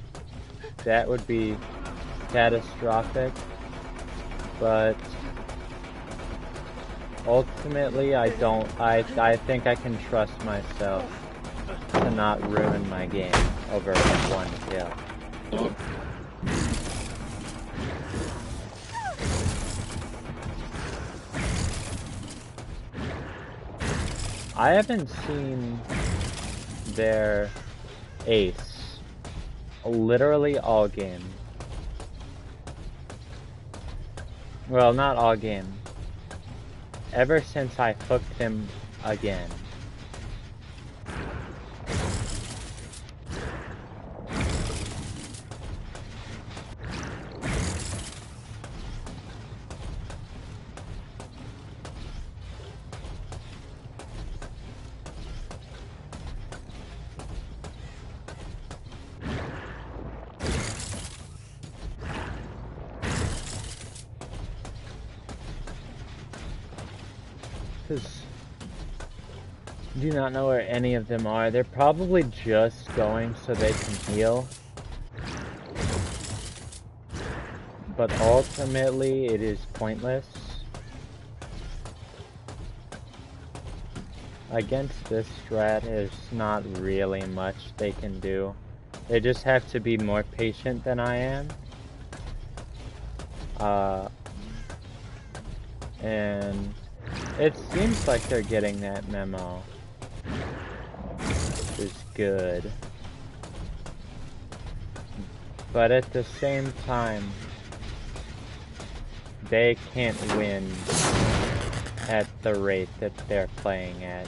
that would be catastrophic. But ultimately, I don't. I think I can trust myself to not ruin my game over one kill. I haven't seen their ace literally all game. Well, not all game. Ever since I hooked him again. Do not know where any of them are. They're probably just going so they can heal. But ultimately, it is pointless. Against this strat, there's not really much they can do. They just have to be more patient than I am. And it seems like they're getting that memo. Which is good. But at the same time, they can't win at the rate that they're playing at.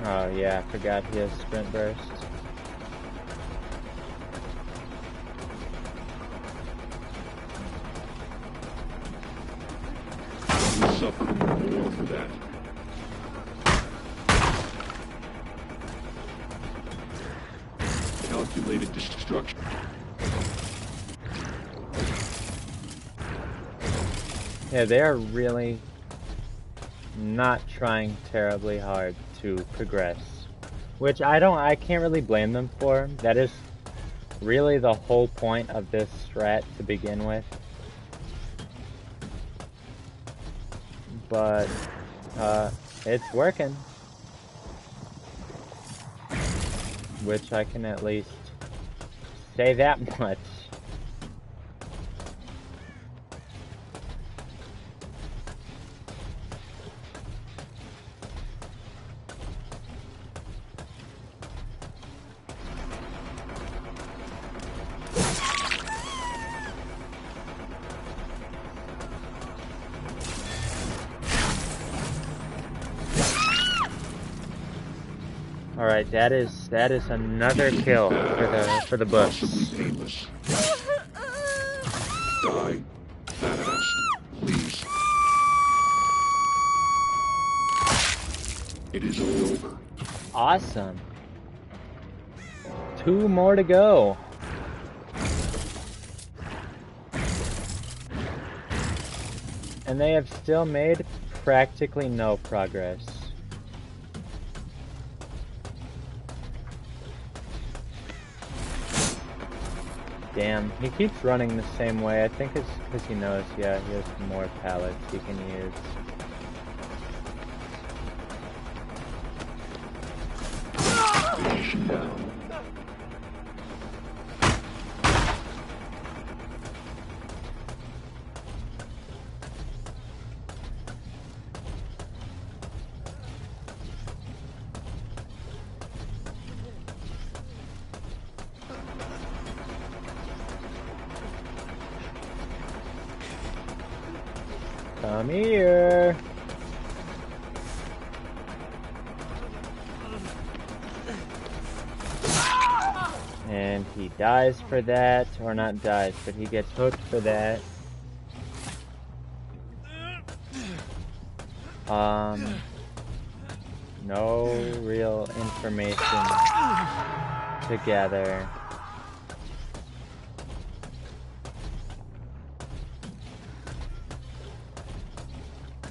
Oh yeah, I forgot he has sprint burst. You suffered more for that. calculated destruction. Yeah, they are really not trying terribly hard to progress, which I can't really blame them for. That is really the whole point of this strat to begin with. But it's working, which I can at least say that much. Alright, that is another kill for the books. Painless. Die fast, please. It is over. Awesome. 2 more to go. And they have still made practically no progress. Damn, he keeps running the same way. I think it's because he knows, yeah, he has more pallets he can use. Come here. And he dies for that, or not dies, but he gets hooked for that. No real information to gather.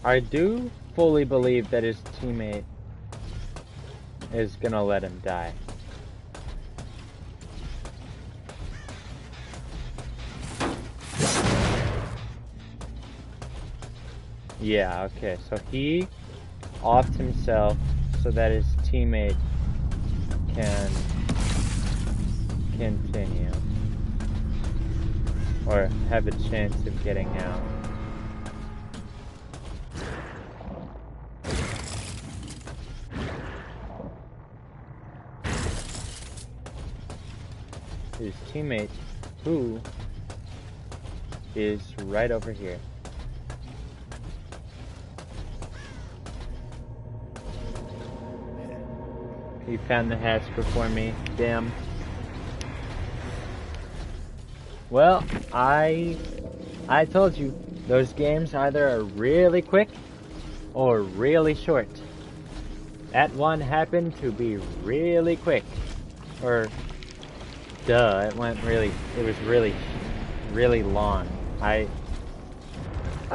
I do fully believe that his teammate is gonna let him die. Yeah, okay, so he offed himself so that his teammate can continue. Or have a chance of getting out. His teammate, who is right over here. He found the hatch before me. Damn. Well, I told you, those games either are really quick or really short. That one happened to be really quick. Or, duh, it was really long. I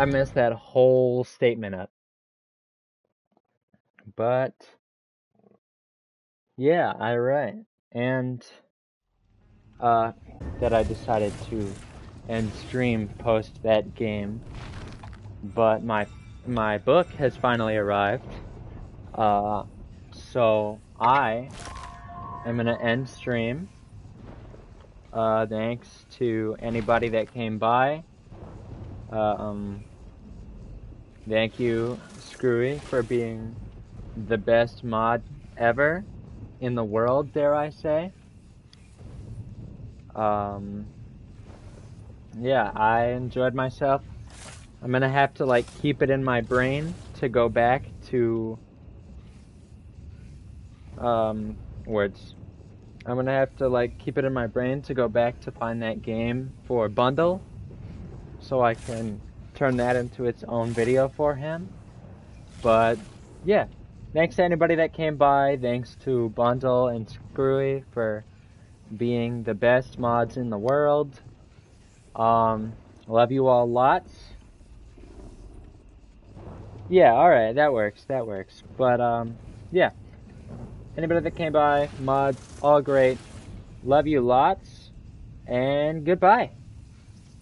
messed that whole statement up. But yeah, right. And that I decided to end stream post that game. But my book has finally arrived. So I am gonna end stream. Thanks to anybody that came by. Thank you, Screwy, for being the best mod ever in the world, dare I say. Yeah, I enjoyed myself. I'm gonna have to like keep it in my brain to go back to words. I'm gonna have to like keep it in my brain to go back to find that game for Bundle, so I can turn that into its own video for him. But yeah, thanks to anybody that came by. Thanks to Bundle and Screwy for being the best mods in the world. Love you all lots. Yeah, alright, that works, that works. But, yeah. Anybody that came by, mods, all great. Love you lots, and goodbye.